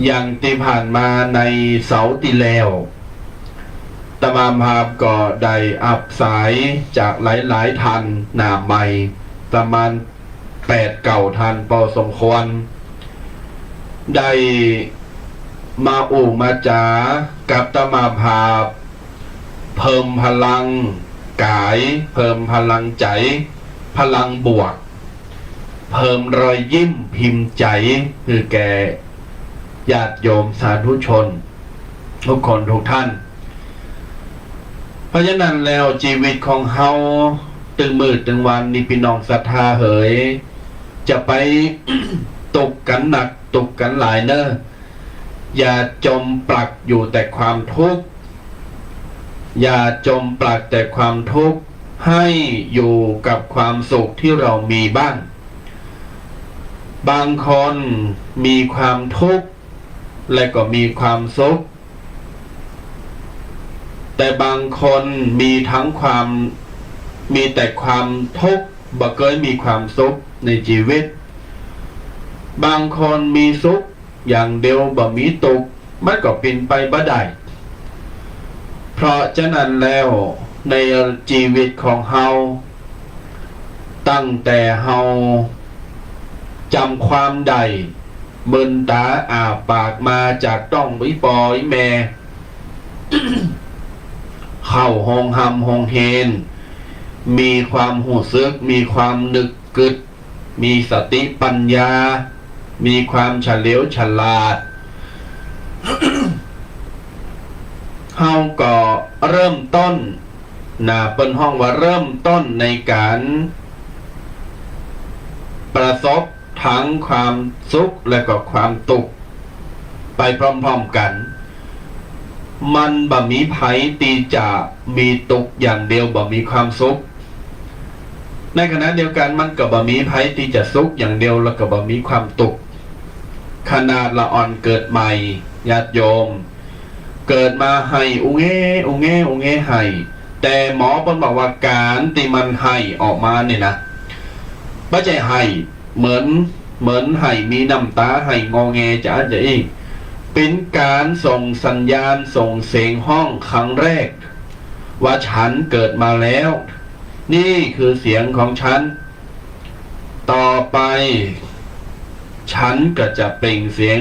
อย่างที่ผ่านมาในเสาร์ที่แล้วตมามภาพก็ได้อับสายจากหลายๆทันหนาใหม่ประมาณ8-9ทันพอสมควรได้มาอู่มาจากับตมามภาพเพิ่มพลังกายเพิ่มพลังใจพลังบวกเพิ่มรอยยิ้มพิมพ์ใจคือแก่ญาติโยมสาธุชนทุกคนทุกท่านเพราะฉะนั้นแล้วชีวิตของเฮาตึงมืดตึงวันนี่พี่น้องศรัทธาเหยจะไป ตกกันหนักตกกันหลายเนอะอย่าจมปลักอยู่แต่ความทุกข์อย่าจมปลักแต่ความทุกข์ให้อยู่กับความสุขที่เรามีบ้างบางคนมีความทุกข์และก็มีความสุขแต่บางคนมีทั้งความมีแต่ความทุกข์บ่เคยมีความสุขในชีวิตบางคนมีสุขอย่างเดียวบ่มีทุกข์มันก็เป็นไปบ่ได้เพราะฉะนั้นแล้วในชีวิตของเฮาตั้งแต่เฮาจำความใดมึนตาอาปากมาจากต้องวิปอยแม่ เข้าห้องหำห้องเฮนมีความหูซึกมีความนึกกึดมีสติปัญญามีความเฉลียวฉลาด เฮาก็เริ่มต้นเป็นห้องว่าเริ่มต้นในการประสบทั้งความสุขและก็ความทุกข์ไปพร้อมๆกันมันบ่มีไผตีจะมีทุกข์อย่างเดียวบ่มีความสุขในขณะเดียวกันมันก็บ่มีไผที่จะสุขอย่างเดียวแล้วก็บ่มีความทุกข์ขนาดละอ่อนเกิดใหม่ญาติโยมเกิดมาให้อุเงอุเงอุเงให้แต่หมอเพิ่นบอกว่าการที่มันให้ออกมาเนี่ยนะบ่ใช่ให้เหมือนให้มีน้ำตาให้งอแงจะอาจจะอีกเป็นการส่งสัญญาณส่งเสียงห้องครั้งแรกว่าฉันเกิดมาแล้วนี่คือเสียงของฉันต่อไปฉันก็จะเปล่งเสียง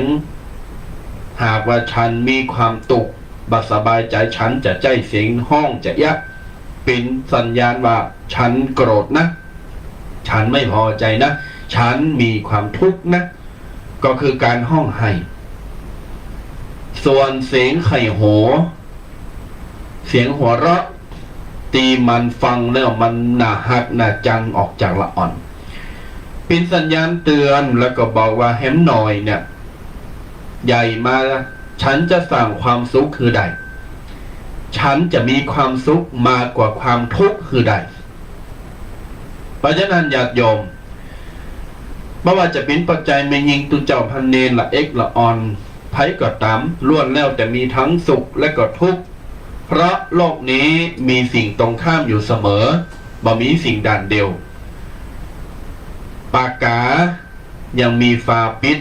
หากว่าฉันมีความตุกบัสบายใจฉันจะใจเสียงห้องจะยักเป็นสัญญาณว่าฉันโกรธนะฉันไม่พอใจนะฉันมีความทุกข์นะก็คือการห้องให้ส่วนเสียงไข่โหเสียงหัวเราะตีมันฟังแล้วมันหนาหักหนาจังออกจากละอ่อนเป็นสัญญาณเตือนแล้วก็บอกว่าแฮมหน่อยเนี่ยใหญ่มาฉันจะสั่งความสุขคือใดฉันจะมีความสุขมากกว่าความทุกข์คือใดเพราะฉะนั้นญาติโยมไม่ว่าจะเป็นปัจจัยไม่ยิงตุเจ้าพันเนรละเอกละออนไผก็ตามล้วนแล้วแต่มีทั้งสุขและก็ทุกข์เพราะโลกนี้มีสิ่งตรงข้ามอยู่เสมอบ่มีสิ่งด่านเดียวปากกายังมีฝาปิด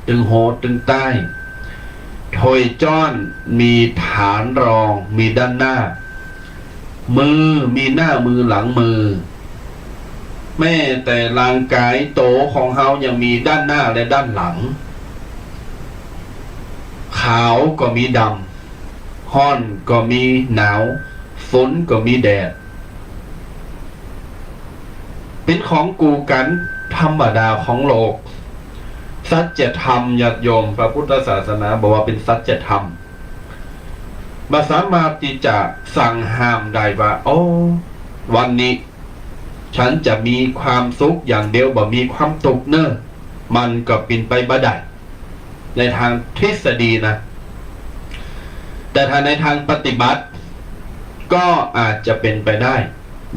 ตึงโหตึงใต้ถอยจ้อนมีฐานรองมีด้านหน้ามือมีหน้ามือหลังมือแม้แต่ร่างกายโตของเฮายังมีด้านหน้าและด้านหลังขาวก็มีดำร้อนก็มีหนาวฝนก็มีแดดเป็นของกูกันธรรมดาของโลกสัจธรรมญาติโยมพระพุทธศาสนาบอกว่าเป็นสัจธรรมบ่สามารถที่จะสั่งห้ามได้ว่าโอ้วันนี้ฉันจะมีความสุขอย่างเดียวบ่มีความทุกข์เนอะมันก็เป็นไปบ่ได้ในทางทฤษฎีนะแต่ถ้าในทางปฏิบัติก็อาจจะเป็นไปได้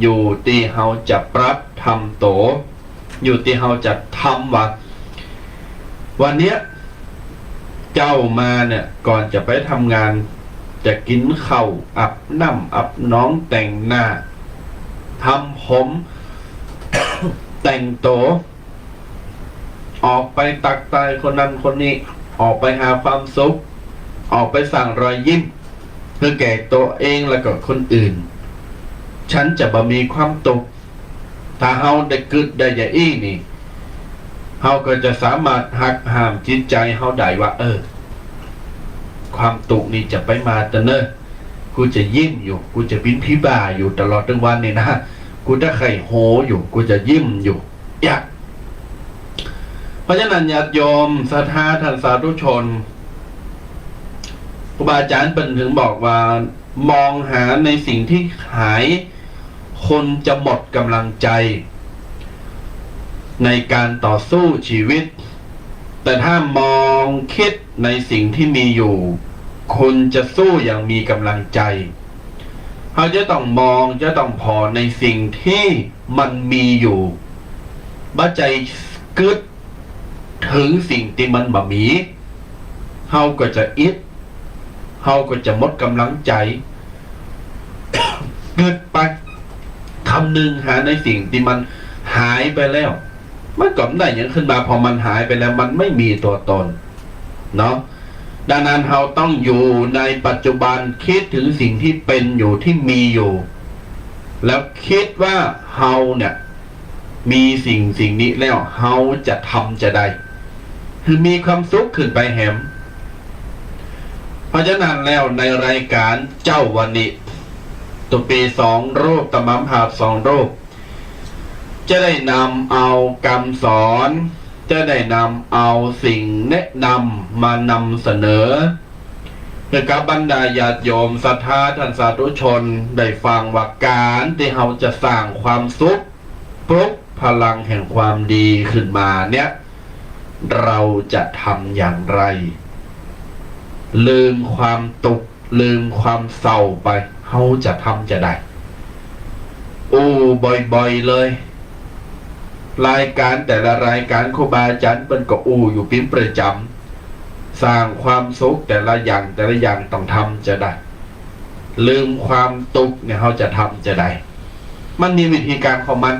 อยู่ที่เฮาจะปรับทำโตอยู่ที่เฮาจะทำว่าวันเนี้ยเจ้ามาเนี่ยก่อนจะไปทำงานจะกินข้าวอาบน้ำอาบน้องแต่งหน้าทำผม แต่งโตออกไปตักตายคนนั้นคนนี้ ออกไปหาความสุขออกไปสั่งรอยยิ้มเพื่อแก่ตัวเองและก็คนอื่นฉันจะบ่มีความตุกถ้าเฮาได้กึดได้อย่างอี้นี่เฮาก็จะสามารถหักห้ามจิตใจเฮาได้ว่าความตุกนี่จะไปมาแต่เนอะกูจะยิ้มอยู่กูจะบินพิบ่าอยู่ตลอดทั้งวันนี่นะกูจะไข่โหอยู่กูจะยิ้มอยู่อยากเพราะฉะนั้นญาติโยมศรัทธาท่านสาธุชนครูบาอาจารย์เป็นถึงบอกว่ามองหาในสิ่งที่หายคนจะหมดกำลังใจในการต่อสู้ชีวิตแต่ถ้ามองคิดในสิ่งที่มีอยู่คุณจะสู้อย่างมีกำลังใจเขาจะต้องมองจะต้องพอในสิ่งที่มันมีอยู่บ้าใจกึดถึงสิ่งที่มันบ่มีเขาก็จะอิดเขาก็จะหมดกำลังใจ เกิดไปคำหนึ่งหาในสิ่งที่มันหายไปแล้วมันก็ไม่ได้ยังขึ้นมาพอมันหายไปแล้วมันไม่มีตัวตนเนาะดังนั้นเราต้องอยู่ในปัจจุบันคิดถึงสิ่งที่เป็นอยู่ที่มีอยู่แล้วคิดว่าเราเนี่ยมีสิ่งนี้แล้วเราจะทำจะได้คือมีความสุขขึ้นไปแหมเพราะฉะนั้นแล้วในรายการเจ้าวันนี้ตัวปี2 รูปตะมัมภาพ2 รูปจะได้นำเอาคำสอนจะได้นำเอาสิ่งแนะนำมานำเสนอเพื่อกับบรรดาญาติโยมศรัทธาท่านสาธุชนได้ฟังว่าการที่เราจะสร้างความสุขปลุกพลังแห่งความดีขึ้นมาเนี่ยเราจะทำอย่างไรลืมความตุกลืมความเศร้าไปเขาจะทำจะได้บ่อยๆเลยรายการแต่ละรายการครูบาอาจารย์เป็นก็อยู่เป็นประจำสร้างความสุขแต่ละอย่างต้องทำจะได้ลืมความตุกเนี่ยเขาจะทำจะได้มันมีวิธีการของมัน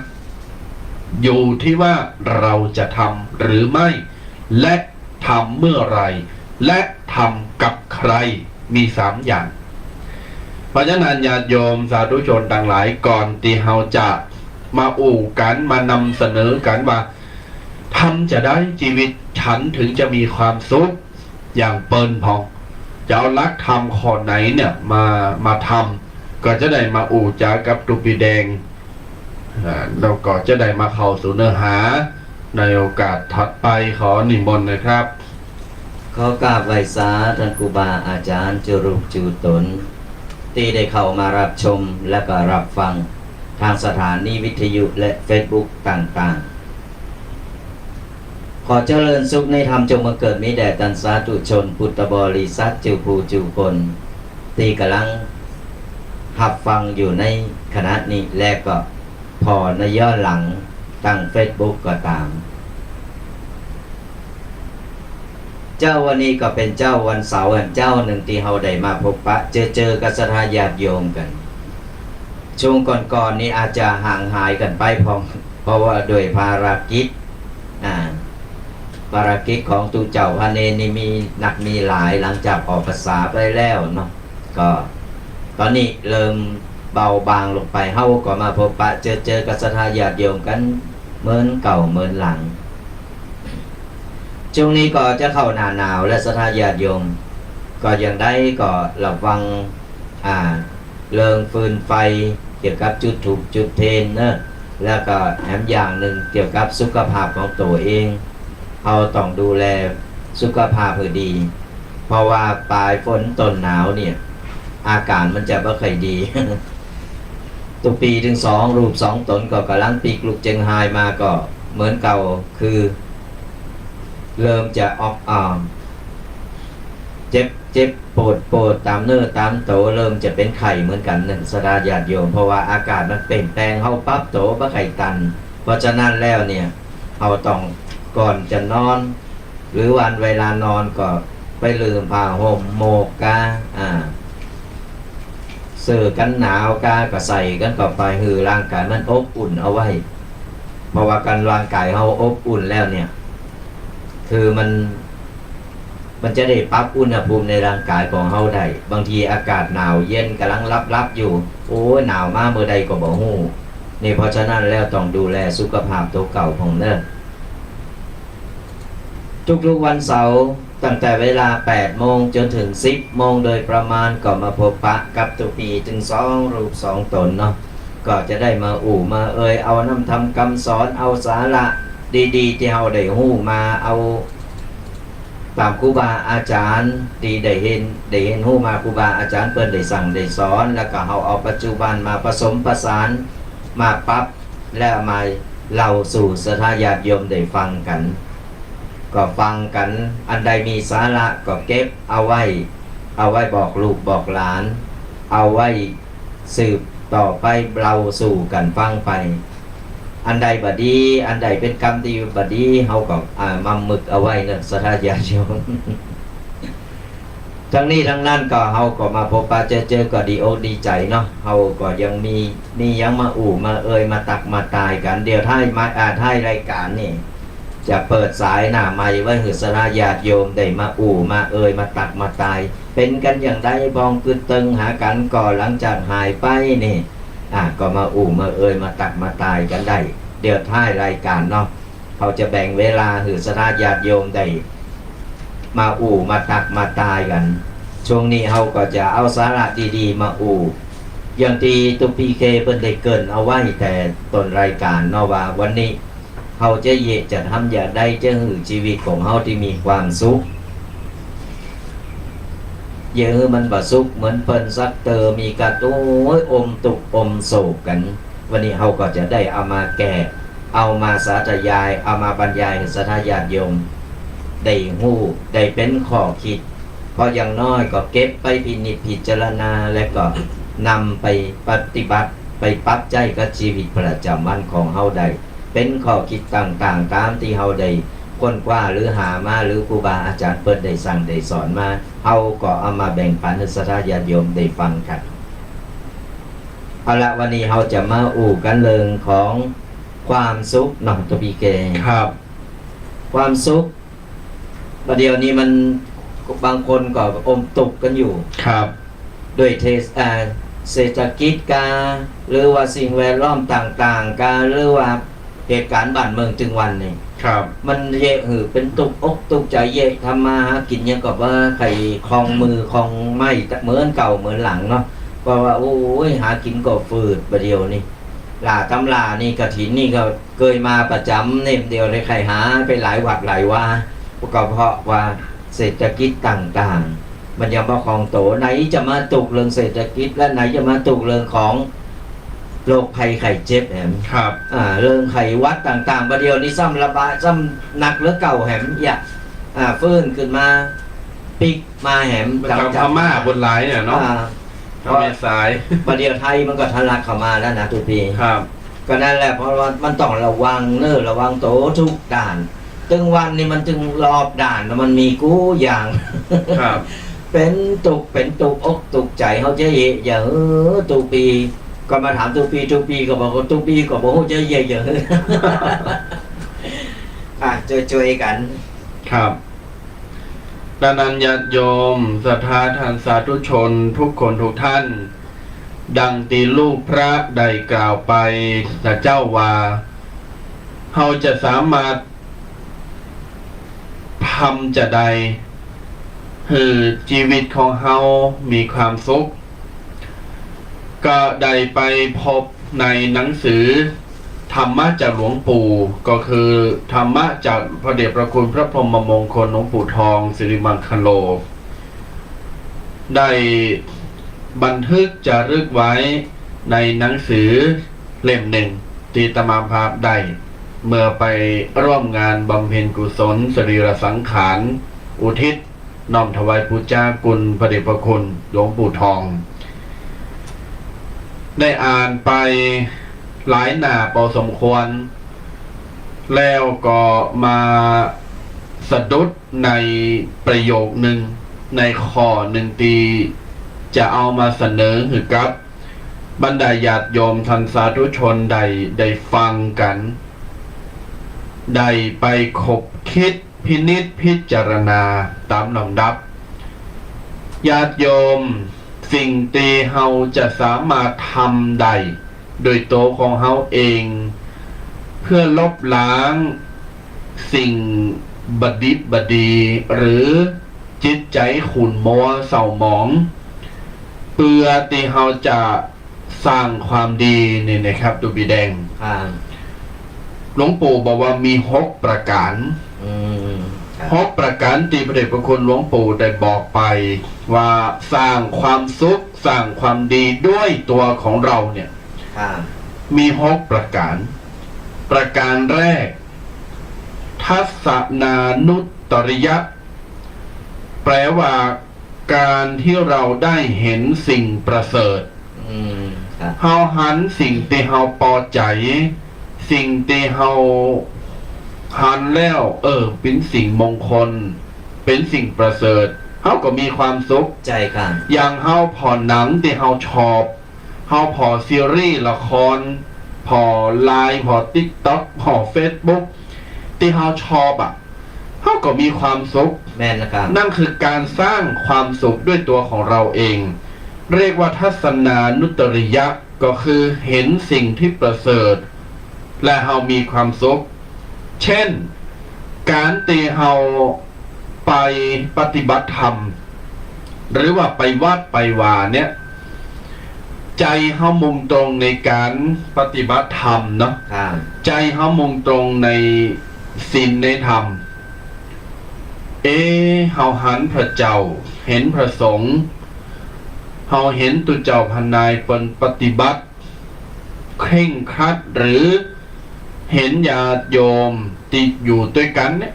อยู่ที่ว่าเราจะทำหรือไม่และทำเมื่อไรและทำกับใครมี3 อย่างเพราะฉะนั้นญาติโยมสาธุชนต่างหลายก่อนที่เราจะมากันมานำเสนอกันว่าทำจะได้ชีวิตฉันถึงจะมีความสุขอย่างเปิ้นพองจะเอาลักธรรมข้อไหนเนี่ยมาทำก็จะได้มาจากับตุปีแดงเราก็จะได้มาเข้าสู่เนื้อหาในโอกาสถัดไปขอนิมนต์นะครับขอกราบไหว้สาท่านครูบาอาจารย์จุรุจูตนที่ได้เข้ามารับชมและก็รับฟังทางสถานีวิทยุและ Facebook ต่างๆขอเจริญสุขในธรรมจงมาเกิดมีแด่ท่านสาธุชนพุทธบริษัทจิวภูจิวคนที่กำลังหับฟังอยู่ในขณะนี้และก็พอในย้อนหลังตั้ง Facebook ก็ตามเจ้าวันนี้ก็เป็นเจ้าวันเสาร์เจ้าหนึ่งที่เราได้มาพบปะเจอกับศรัทธาญาติโยมกันช่วงก่อนนี้อาจจะห่างหายกันไปเพราะว่าโดยภารกิจของตูเจ้าพระเนรนี่มีมีหลายหลังจากออกพรรษาไปแล้วเนาะก็ตอนนี้เริ่มเบาบางลงไปเฮาก็มาพบปะเจอกับศรัทธาญาติโยมกันเหมือนเก่าเหมือนหลังช่วงนี้ก็จะเข้าหน้าหนาวและศรัทธาญาติโยมก็ยังได้ก็ระวังเรื่องฟืนไฟเกี่ยวกับจุดถูกจุดเทนเนอะแล้วก็แถมอย่างหนึ่งเกี่ยวกับสุขภาพของตัวเองเราต้องดูแลสุขภาพให้ดี เพราะว่าปลายฝนต้นหนาวเนี่ยอาการมันจะไม่ค่อยดี ตัวปีถึง2 รูป 2 ตนก็กำลังปีกลุกเจงไฮมาก็เหมือนเก่าคือเริ่มจะออกเจ็บปวดตามเนื้อตามโตเริ่มจะเป็นไข่เหมือนกันหนึ่งศรัทธาญาติโยมเพราะว่าอากาศมันเปลี่ยนแปลงเข้าปั๊บโตบ่ไข่ตันเพราะฉะนั้นแล้วเนี่ยเราต้องก่อนจะนอนหรือวันเวลานอนก็ไปลืมผ้าห่มโมกกาเสื้อกันหนาวกาก็ใส่กันก็ไปคือร่างกายมันอบอุ่นเอาไว้เพราะว่าการร่างกายเราอบอุ่นแล้วเนี่ยคือมัน มันจะได้ปรับอุณหภูมิในร่างกายของเฮาได้บางทีอากาศหนาวเย็นกำลังรับอยู่โอ้ยหนาวมากเมื่อใดก็บ่ฮู้นี่เพราะฉะนั้นแล้วต้องดูแลสุขภาพตัวเก่าของเด้อทุกๆวันเสาร์ตั้งแต่เวลา 8 โมงจนถึง 10 โมงโดยประมาณก็มาพบปะกับตุปีถึง2 รูป 2 ตนเนาะก็จะได้มามาเอาน้ำทำคำสอนเอาสาระดีๆที่เฮาได้ฮู้มาเอาตามครูบาอาจารย์ที่ได้เห็นฮู้มาครูบาอาจารย์เพิ่นได้สั่งได้สอนแล้วก็เฮาเอาปัจจุบันมาผสมผสานมาปรับและมาเล่าสู่สาธารณญาติโยมได้ฟังกันก็ฟังกันอันใดมีสาระก็เก็บเอาไว้บอกลูกบอกหลานเอาไว้สืบต่อไปเราสู่กันฟังไปอันใดบดีอันใดเป็นกรรมดีบดีเฮาก็มาหมึกเอาไว้เนอะสถาญาติโยม ทั้งนี้ทั้งนั้นก็เฮาก็มาพบปะเจอก็ดีอกดีใจเนาะเฮาก็ยังมียังมามามาตักมาตายกันเดี๋ยวท้ายรายการนี่จะเปิดสายหน้าใหม่ไว้ให้สถาญาติโยมได้มามามาตักมาตายเป็นกันอย่างใดบองกึดตึงหากันก่อหลังจากหายไปนี่ก็มามาตักมาตายกันได้เดี๋ยวท้ายรายการเนาะเขาจะแบ่งเวลาให้สถาญาติโยมได้มามาตักมาตายกันช่วงนี้เขาก็จะเอาสาระดีๆมาอย่างที่ตุปีเคเพิ่นได้เกินเอาไว้แต่ต้นรายการเนาะว่าวันนี้เขาจะทำอย่างใดจะให้ชีวิตของเขาที่มีความสุขอย่าให้มันบ่สุขเหมือนเพิ่นซักเตอมีกระตุ้ยอมตุกอมโศกกันวันนี้เขาก็จะได้เอามาแก้เอามาสาธยายเอามาบรรยายให้สาธญาติโยมได้ฮู้ได้เป็นข้อคิดเพราะอย่างน้อยก็เก็บไปพินิจพิจารณาและก็นำไปปฏิบัติไปปรับใจกับชีวิตประจำวันของเฮาได้เป็นข้อคิดต่างๆตามที่เฮาได้ค้นคว้าหรือหามาหรือครูบาอาจารย์เปิดได้สั่งได้สอนมาเฮาก็เอามาแบ่งปันให้สาธญาติโยมได้ฟังกันเอาละวันนี้เฮาจะมากันเรื่องของความสุขเนาะตัวพี่เกครับความสุขประเดี๋ยวนี้มันบางคนก็อมตุกกันอยู่ครับด้วยเศรษฐกิจหรือว่าสิ่งแวดล้อมต่างๆหรือว่าเหตุการณ์บ้านเมืองจึงวันนี้ครับมันเยะเป็นตุกอกตุกใจเยะทำมาหากินยังกับว่าใครคลองมือคลองไม้เหมือนเก่าเหมือนหลังเนาะเพราะว่าโอ้ยหากินก็ฝืดประเดี๋ยวนี้ตำรานี่กฐินนี่ก็เคยมาประจำเนี่ยเดียวเลยใครหาไปหลายวัดหลายว่าก็เพราะว่าเศรษฐกิจต่างๆมันยังมาของโตไหนจะมาตุกเรื่องเศรษฐกิจและไหนจะมาตุกเรื่องของโรคภัยไข้เจ็บแหมครับเรื่องไข้วัดต่างๆประเดี๋ยวนี้ซ้ำระบาดซ้ำหนักหรือเก่าแหมอยากฟื้นขึ้นมาปิกมาแหมจากพม่าบนหลายเนี่ยเนาะทำเป็นสายประเดี๋ยวไทยมันก็ทะลักเข้ามาแล้วนะทุกปีครับก็นั่นแหละเพราะว่ามันต้องระวังระวังโตทุกด่านตึงวันนี่มันจึงรอบด่านแล้วมันมีกู้อย่างครับเป็นตุกอกตุกใจเขาจะอย่าตุกปีก็มาถามตุกปีก็บอกว่าตุกปีก็บอกว่าจะเยอะช่วยกันครับดังนั้นญาติโยมศรัทธาท่านสาธุชนทุกคนทุกท่านดังตีลูกพระได้กล่าวไปแต่เจ้าว่าเราจะสามารถทำจะใดคือชีวิตของเฮามีความสุขก็ได้ไปพบในหนังสือธรรมะจากหลวงปู่ก็คือธรรมะจากพระเดชพระคุณพระพรหมมงคลหลวงปู่ทองสิริมังคโลได้บันทึกจารึกไว้ในหนังสือเล่มหนึ่งที่อาตมาภาพได้เมื่อไปร่วมงานบำเพ็ญกุศลสรีระสังขารอุทิศน้อมถวายพุทธเจ้าคุณพระเดชพระคุณหลวงปู่ทองได้อ่านไปหลายหน้าพอสมควรแล้วก็มาสะดุดในประโยคหนึ่งในข้อหนึ่งที่จะเอามาเสนอให้กับบรรดาญาติโยมท่านสาธุชนได้ฟังกันได้ไปคบคิด พินิจพิจารณาตามลำดับญาติโยมสิ่งที่เฮาจะสามารถทำได้โดยตัวของเฮาเอง เพื่อลบล้างสิ่งบดิบบดีหรือจิตใจขุ่นมัวเศร้าหมองเพื่อที่เฮาจะสร้างความดีนี่นะครับดูบีแดง ครับ หลวงปู่บอกว่ามี6ประการ ครับ 6ประการที่พระเดชพระคุณหลวงปู่ได้บอกไปว่าสร้างความสุขสร้างความดีด้วยตัวของเราเนี่ย ครับ มี6ประการ ประการแรก ทัศนานุตริยะแปลว่าการที่เราได้เห็นสิ่งประเสริฐ ครับ เฮาหันสิ่งที่เฮาพอใจ สิ่งที่เฮาหันแล้วเป็นสิ่งมงคล เป็นสิ่งประเสริฐเฮาก็มีความสุข ใจครับ อย่างเฮาพอหนังที่เฮาชอบเฮาพอซีรีส์ละครพอไลน์พอ TikTok พอ Facebook ที่เฮาชอบเฮาก็มีความสุข แม่นนะครับ นั่นคือการสร้างความสุขด้วยตัวของเราเอง เรียกว่าทัศนานุตริยะก็คือเห็นสิ่งที่ประเสริฐ และเฮามีความสุข เช่น การที่เฮาไปปฏิบัติธรรม หรือว่าไปวัดไปวาเนี่ย ใจเฮามุ่งตรงในการปฏิบัติธรรมเนาะ ครับ ใจเฮามุ่งตรงในศีลในธรรม เฮาหันพระเจ้าเห็นพระสงฆ์เฮาเห็นตุเจ้าพนายเป็นปฏิบัติเคร่งครัดหรือเห็นญาติโยมติดอยู่ด้วยกันเนี่ย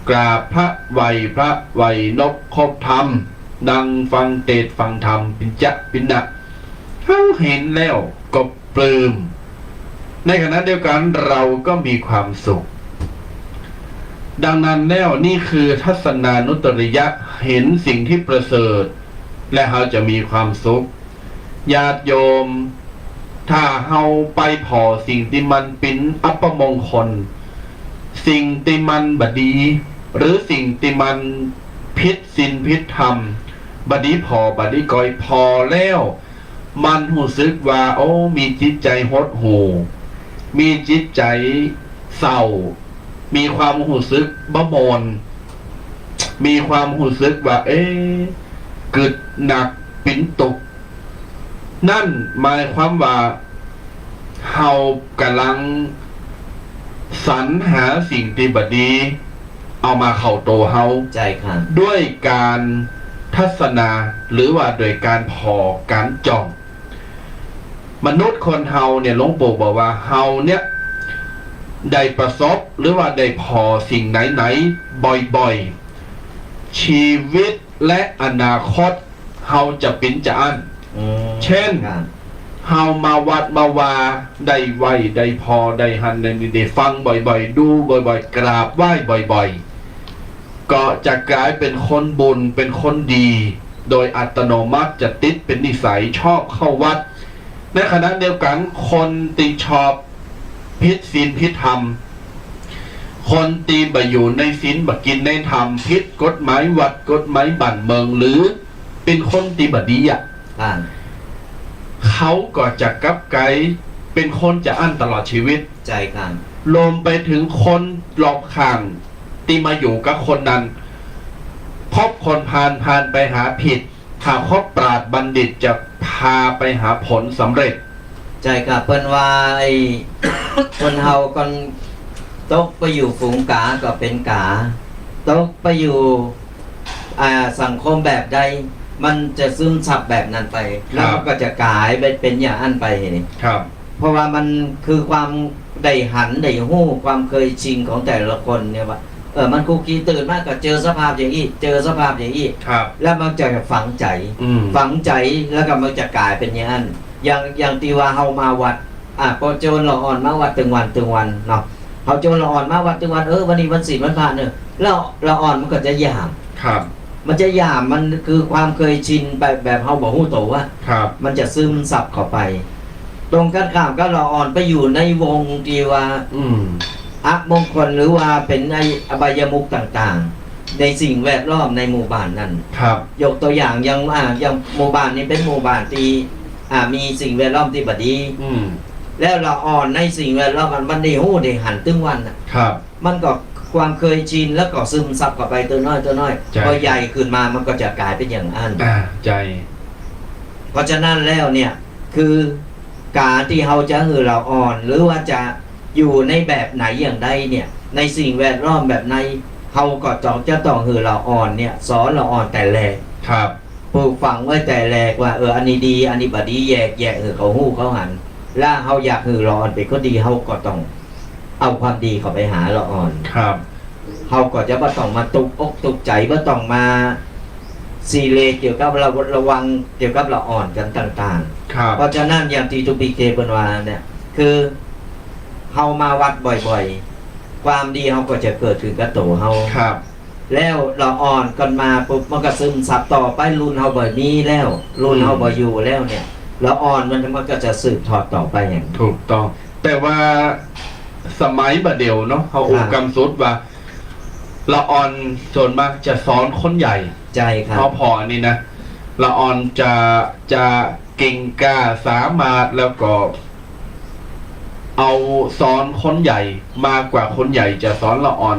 กราบพระไหวพระไหวนบคบธรรมดังฟังเทศน์ฟังธรรมปิญจะปินะเฮาเห็นแล้วก็ปลื้มในขณะเดียวกันเราก็มีความสุข ดังนั้นแล้วนี่คือทัศนานุตริยะเห็นสิ่งที่ประเสริฐ และเราจะมีความสุขญาติโยมถ้าเราไปพอสิ่งที่มันเป็นอัปมงคล สิ่งที่มันบดี หรือสิ่งที่มันพิษศีลพิษธรรมบดีพอบดีก่อยพอแล้ว มันหูซึกว่าโอ้มีจิตใจหดหู่มีจิตใจเศร้ามีความหูซึกบะมนมีความหูซึกว่ากึดหนักปิ่นตกนั่นหมายความว่าเฮากำลังสรรหาสิ่งที่บดี เอามาเข้าโตเฮา ใจครับ ด้วยการทัศนาหรือว่าโดยการพอการจ้องมนุษย์คนเฮาเนี่ยหลวงปู่บอกว่าเฮาเนี่ยได้ประสบหรือว่าได้พอสิ่งไหนๆบ่อยๆชีวิตและอนาคตเฮาจะเป็นจะอัน เช่น ครับ เฮามาวัดมาวาได้ไหวได้พอได้หันได้นี่ได้ฟังบ่อยๆดูบ่อยๆกราบไหว้บ่อยๆก็จะกลายเป็นคนบุญเป็นคนดี โดยอัตโนมัติจะติดเป็นนิสัยชอบเข้าวัดในขณะเดียวกันคนติชอบพิษศีลพิษธรรม คนตีบอยู่ในศีลบกินในธรรมพิษกฎหมายวัดกฎหมายบ้านเมืองหรือเป็นคนตีบดีครับ เขาก็จะกับไกเป็นคนจะอั้นตลอดชีวิต ใจครับ รวมไปถึงคนรอบข้างที่มาอยู่กับคนนั้นพบคนผ่านไปหาผิดหากคบปราดบัณฑิตจะพาไปหาผลสำเร็จ ใจครับเพิ่นว่าไอ้ คนเฮาก่อนตกไปอยู่ฝูงกาก็เป็นกาตกไปอยู่สังคมแบบใดมันจะซึมซับแบบนั้นไป แล้วมันก็จะกลายไปเป็นอย่างอันไปนี่ ครับ เพราะว่ามันคือความได้หันได้หู้ความเคยชินของแต่ละคนเนี่ยว่ามันคุกคีตื่นมากก็เจอสภาพอย่างนี้เจอสภาพอย่างนี้ ครับ แล้วมันจะฝังใจ ฝั ฝังใจแล้วก็มันจะกลายเป็นอย่างนั้นอย่างที่ว่าเฮามาวัดพอโจรละอ่อนมาวัดตึงวันเนาะเฮาโจรละอ่อนมาวัดตึงวันวันนี้วันศีลวันพระเนี่ยแล้วละอ่อนมันก็จะหยาม ครับ มันจะหยามมันคือความเคยชินแบบเฮาบ่ฮู้โตว่า ครับ มันจะซึมซับเข้าไป ตรงกันข้ามก็ละอ่อนไปอยู่ในวงที่ว่า อะมงคลหรือว่าเป็นไออบายมุขต่างๆ ในสิ่งแวดล้อมในหมู่บ้านนั้น ครับ ยกตัวอย่างอย่างหมู่บ้านนี้เป็นหมู่บ้านที่มีสิ่งแวดล้อมที่บดี อืม แล้วเราอ่อนในสิ่งแวดล้อมมันได้หู้ได้หันตึงวันน่ะ ครับ มันก็ความเคยชินแล้วก็ซึมซับเข้าไปตัวน้อย ใช่ พอใหญ่ขึ้นมามันก็จะกลายเป็นอย่างนั้น ใจ เพราะฉะนั้นแล้วเนี่ยคือการที่เราจะหือเราอ่อน หรือว่าจะอยู่ในแบบไหนอย่างใดเนี่ย ในสิ่งแวดล้อมแบบไหนเราก็จะต้องหือเราอ่อนเนี่ยสอนเราอ่อนแต่แรก ครับ ปลูกฝังไว้แต่แรกว่าอันนี้ดีอันนี้บดีแยกเขาหู้เขาหันแล้วเขาอยากหือเราอ่อนเป็นคนดีเขาก็ต้องเอาความดีเข้าไปหาเราอ่อน ครับ เขาก็จะบ่ต้องมาตุกอกตุกใจบ่ต้องมาซีเลเกี่ยวกับระวังเกี่ยวกับเราอ่อนกันต่าง ครับ ๆ เพราะฉะนั้นอย่างที่ทุกปีเกเปิ้นว่าเนี่ยคือเฮามาวัดบ่อยๆ ความดีเฮาก็จะเกิดขึ้นกับตัวเฮา ครับ แล้วเราอ่อนกันมาปุ๊บมันก็ซึมซับต่อไปรุ่นเฮาบ่มีแล้ว รุ่นเฮาบ่อยู่แล้วเนี่ยเราอ่อนมันก็จะสืบทอดต่อไปอย่าง ถูกต้อง แต่ว่าสมัยบัดเดียวเนาะเขาอูกำสุดว่าละออนส่วนมากจะสอนคนใหญ่ ใจครับ เพราะพอนี่นะละออนจะเก่งกล้าสามารถแล้วก็ เอาสอนคนใหญ่มากกว่าคนใหญ่จะสอนละออน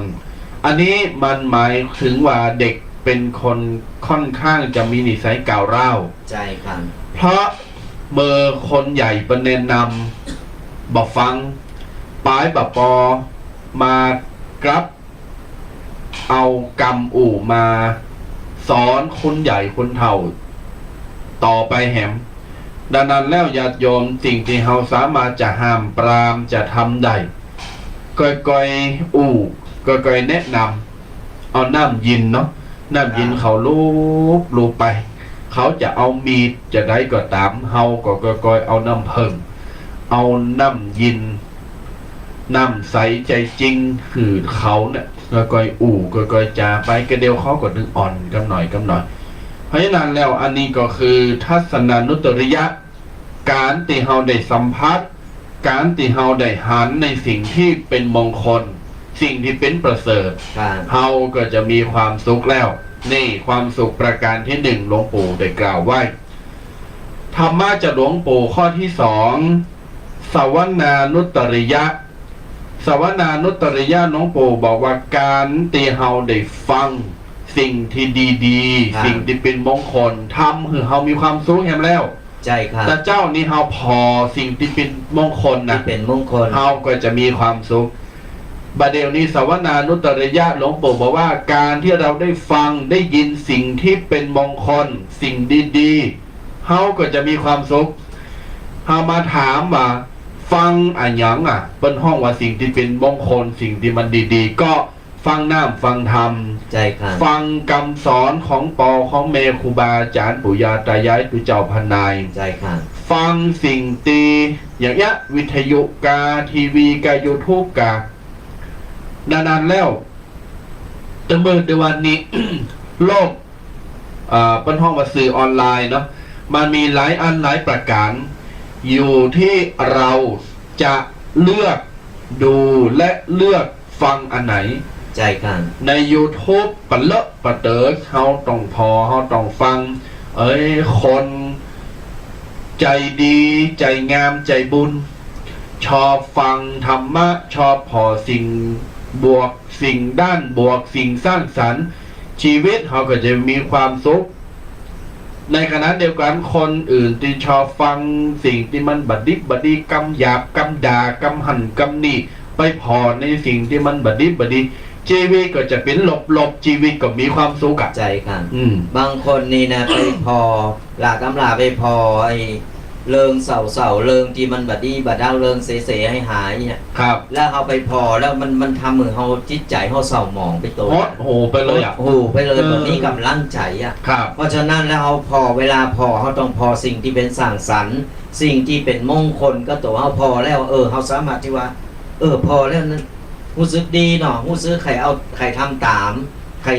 อันนี้มันหมายถึงว่าเด็กเป็นคนค่อนข้างจะมีนิสัยก้าวร้าว ใจครับ เพราะเมื่อคนใหญ่ประแนะนำบอกฟังปลายบปอมากรับ เอากรรมอู่มาสอนคนใหญ่คนเฒ่า ต่อไปแหมดังนั้นแล้วญาติโยมสิ่งที่เราสามารถจะห้ามปรามจะทำได้ก่อยๆอู่ก่อยๆแนะนำเอาน้ำยินเนาะน้ำยินเขาลูบไป เขาจะเอามีดจะได้ก็ตามเฮาก็ก่อยๆเอาน้ำเพิ่งเอาน้ำยินน้ำใสใจจริงคือเขาเนี่ยก่อยๆอู่ก่อยๆจาไปกระเดียวเขาก็นึงอ่อนกำหน่อยเพราะฉะนั้นแล้วอันนี้ก็คือทัศนานุตริยะการที่เฮาได้สัมผัสการที่เฮาได้หันในสิ่งที่เป็นมงคล สิ่งที่เป็นประเสริฐ ครับ เฮาก็จะมีความสุขแล้วนี่ความสุขประการที่หนึ่งหลวงปู่ได้กล่าวไว้ธรรมะจากหลวงปู่ข้อที่สองสวนานุตริยะสวนานุตริยะหลวงปู่บอกว่าการที่เฮาได้ฟังสิ่งที่ดี ครับ ๆสิ่งที่เป็นมงคลทำคือเฮามีความสุขแฮมแล้ว ใจครับ แต่เจ้านี่เฮาพอสิ่งที่เป็นมงคล ที่ นะ เป็นมงคล เฮาก็จะมีความสุขบัดเดี๋ยวนี้สวนานุตริยะหลวงปู่บอกว่าการที่เราได้ฟังได้ยินสิ่งที่เป็นมงคล สิ่งดีๆเฮาก็จะมีความสุขเฮามาถามว่าฟังอะหยังเป็นห้องว่าสิ่งที่เป็นมงคลสิ่งที่มันดีๆ ก็ฟังน้ำฟังธรรม ใจครับ ฟังคำสอนของปอของเมครูบาอาจารย์ปู่ย่าตายายตุเจ้าพนาย ใจครับ ฟังสิ่งตีอย่างเงี้ยวิทยุกาทีวีกายูทูบกานานๆแล้วแต่เมื่อในวันนี้ โลกเป็นห้องว่าสื่อออนไลน์เนาะมันมีหลายอันหลายประการ อยู่ที่เราจะเลือกดูและเลือกฟังอันไหน ใจครับ ใน YouTube ปะเลอะปะเต๋อเขาต้องพอเขาต้องฟัง คนใจดีใจงามใจบุญ ชอบฟังธรรมะชอบพอสิ่งบวกสิ่งด้านบวกสิ่งสร้างสรรค์ ชีวิตเขาก็จะมีความสุข ในขณะเดียวกันคนอื่นที่ชอบฟังสิ่งที่มันบัดดิบบดีกำหยาบกำด่ากำหันกำนี่ไปพอในสิ่งที่มันบัดดิบบดีชีวิตก็จะเป็นหลบชีวิตก็มีความสุขอะ ใจครับ อืม บางคนนี่นะ ไปพอหลากำลาไปพอไอ้เริงเสาเริงที่มันบัดดีบัดดาวเริงเสให้หายเนี่ย ครับ แล้วเขาไปพอแล้วมันทำมือเขาจิตใจเขาเศร้าหมองไปตัว ฮอตโหไปเลยอ่ะ โอ้โหไปเลยแบบนี้กำลังใจอ่ะ ครับ เพราะฉะนั้นแล้วเขาพอเวลาพอเขาต้องพอสิ่งที่เป็นสร้างสรรค์ สิ่งที่เป็นมงคลก็ตัวเขาพอแล้วเขาสามารถที่ว่า พอแล้วนั้นรู้สึกดีเนาะรู้สึกใครทำตามใคร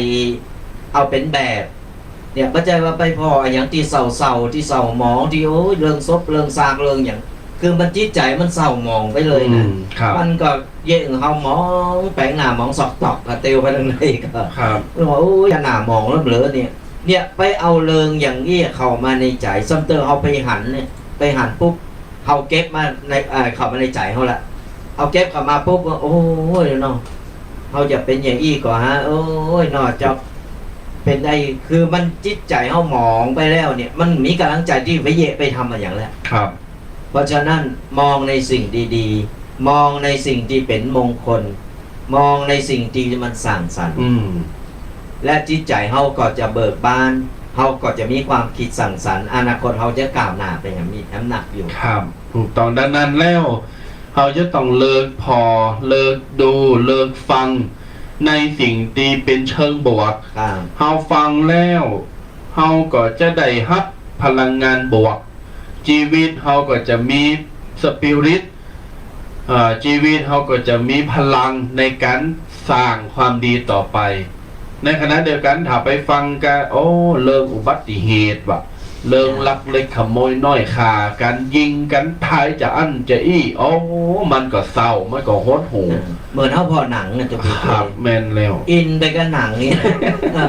เอาเป็นแบบ เนี่ยปัจจัยว่าไปพออย่างที่เศร้าที่เศร้าหมองที่โอ้ยเรื่องซบเรื่องซากเรื่องอย่าง คือมันจิตใจมันเศร้าหมองไปเลยนะ ครับ มันก็เย่งเฮามองแปลงหน้ามองสอกตอกกระเตียวไปทางไหนก็ ครับ ว่าโอ้ยหน้ามองแล้วเหลือเนี่ยไปเอาเริงอย่างนี้เข้ามาในใจซัมเตอร์เฮาไปหันเนี่ยไปหันปุ๊บเฮาเก็บมาในเข้ามาในใจเฮาละเอาเก็บเข้ามาปุ๊บโอ้ยเนาะเฮาจะเป็นอย่างอี้ก่อนฮะโอ้ยเนาะจะเป็นได้คือมันจิตใจเฮาหมองไปแล้วเนี่ยมันมีกำลังใจที่ไปเยะไปทำมาอย่างแล้ว ครับ เพราะฉะนั้นมองในสิ่งดีๆ มองในสิ่งที่เป็นมงคล มองในสิ่งที่มันสร้างสรรค์ และจิตใจเฮาก็จะเบิกบานเฮาก็จะมีความคิดสร้างสรรค์อนาคตเฮาจะก้าวหน้าไปอย่างมีน้ำหนักอยู่ ครับถูกต้องดังนั้นแล้วเราจะต้องเลิกพอเลิกดูเลิกฟังในสิ่งที่เป็นเชิงบวก ครับ เราฟังแล้วเราก็จะได้รับพลังงานบวก ชีวิตเราก็จะมีสปิริตชีวิตเราก็จะมีพลังในการสร้างความดีต่อไป ในขณะเดียวกันถ้าไปฟังกันโอ้เรื่องอุบัติเหตุว่ะเรื่องลักเล็กขโมยน้อยฆ่ากันยิงกันทายจะอั้นจะอี้โอ้มันก็เศร้ามันก็หดหู เหมือนเฮาพอหนังนะจะพูด ครับแม่นแล้ว อินไปกับหนังนี่นะ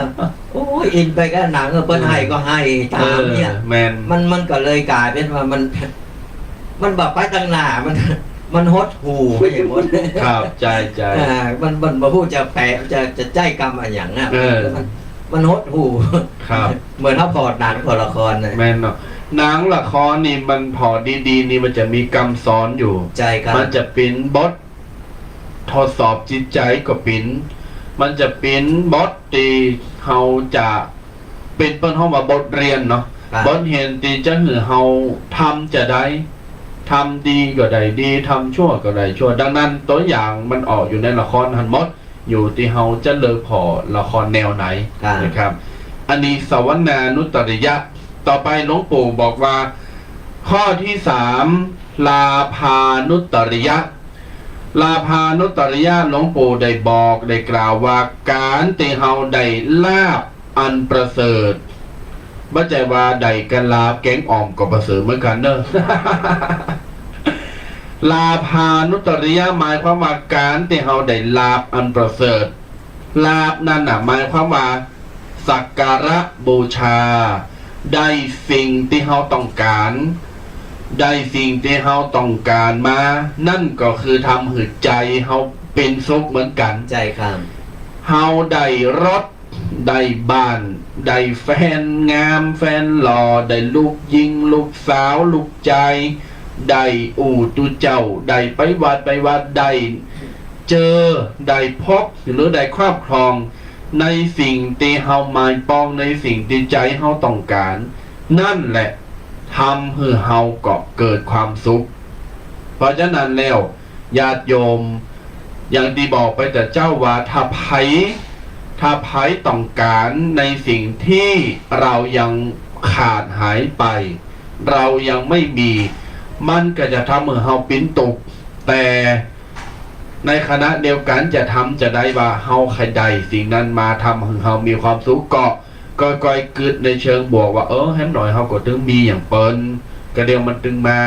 โอ้ยอินไปกับหนังเปิ้นให้ก็ให้ตามเนี่ย แม่น มันก็เลยกลายเป็นว่ามันแบบไปตั้งหน้ามันหดหูไปอย่างหมด ครับใจใจ มันมาพูดจะแปะจะใจกรรมอะไรอย่างนั้น มันหดหู ครับ เหมือนถ้าพอดหนังพอละครนะ แม่นเนาะหนังละครนี่มันพอดีๆนี่มันจะมีกรรมซ้อนอยู่ ใจครับ มันจะเป็นบททดสอบจิตใจก็เป็นมันจะเป็นบทที่เฮาจะเป็นเปิ้นเฮาว่าบทเรียนเนาะ ครับ บทเรียนที่จะให้เฮาทำจะได้ทำดีก็ได้ดีทำชั่วก็ได้ชั่วดังนั้นตัวอย่างมันออกอยู่ในละครหันหมดอยู่ที่เฮาจะเลือกพอละครแนวไหน ครับ นะครับ อันนี้สวนานุตตริยะ ต่อไปหลวงปู่บอกว่า ข้อที่สามลาภานุตตริยะ ลาภานุตตริยะหลวงปู่ได้บอกได้กล่าวว่าการที่เฮาได้ลาบอันประเสริฐบ่ใจว่าได้กันลาบแกงอ่อมก็ประเสริฐเหมือนกันเนอะ ลาภานุตตริยะหมายความว่าการที่เฮาได้ลาบอันประเสริฐ ลาบนั่นน่ะหมายความว่าสักการะบูชา ได้สิ่งที่เฮาต้องการ ได้สิ่งที่เฮาต้องการมา นั่นก็คือทำให้ใจเฮาเป็นสุขเหมือนกัน ใจครับ เฮาได้รถได้บ้าน ได้แฟนงามแฟนหล่อได้ลูกยิงลูกสาวลูกใจได้อู่ตุเจ้าได้ไปวัดได้เจอได้พบหรือได้ครอบครอง ในสิ่งที่เฮาหมายปองในสิ่งที่ใจเฮาต้องการ นั่นแหละทำให้เฮาก็เกิดความสุข เพราะฉะนั้นแล้วญาติโยมอย่างที่บอกไปแต่เจ้าว่าถ้าไผต้องการในสิ่งที่เรายังขาดหายไป เรายังไม่มีมันก็จะทำให้เฮาปิ้นตกแต่ในขณะเดียวกันจะทำจะได้ว่าเฮาใครใดสิ่งนั้นมาทำให้เฮามีความสุขก็กึดในเชิงบวกว่าแฮมหน่อยเฮาก็ถึงมีอย่างเปิ้นก็เดียวมันถึงมา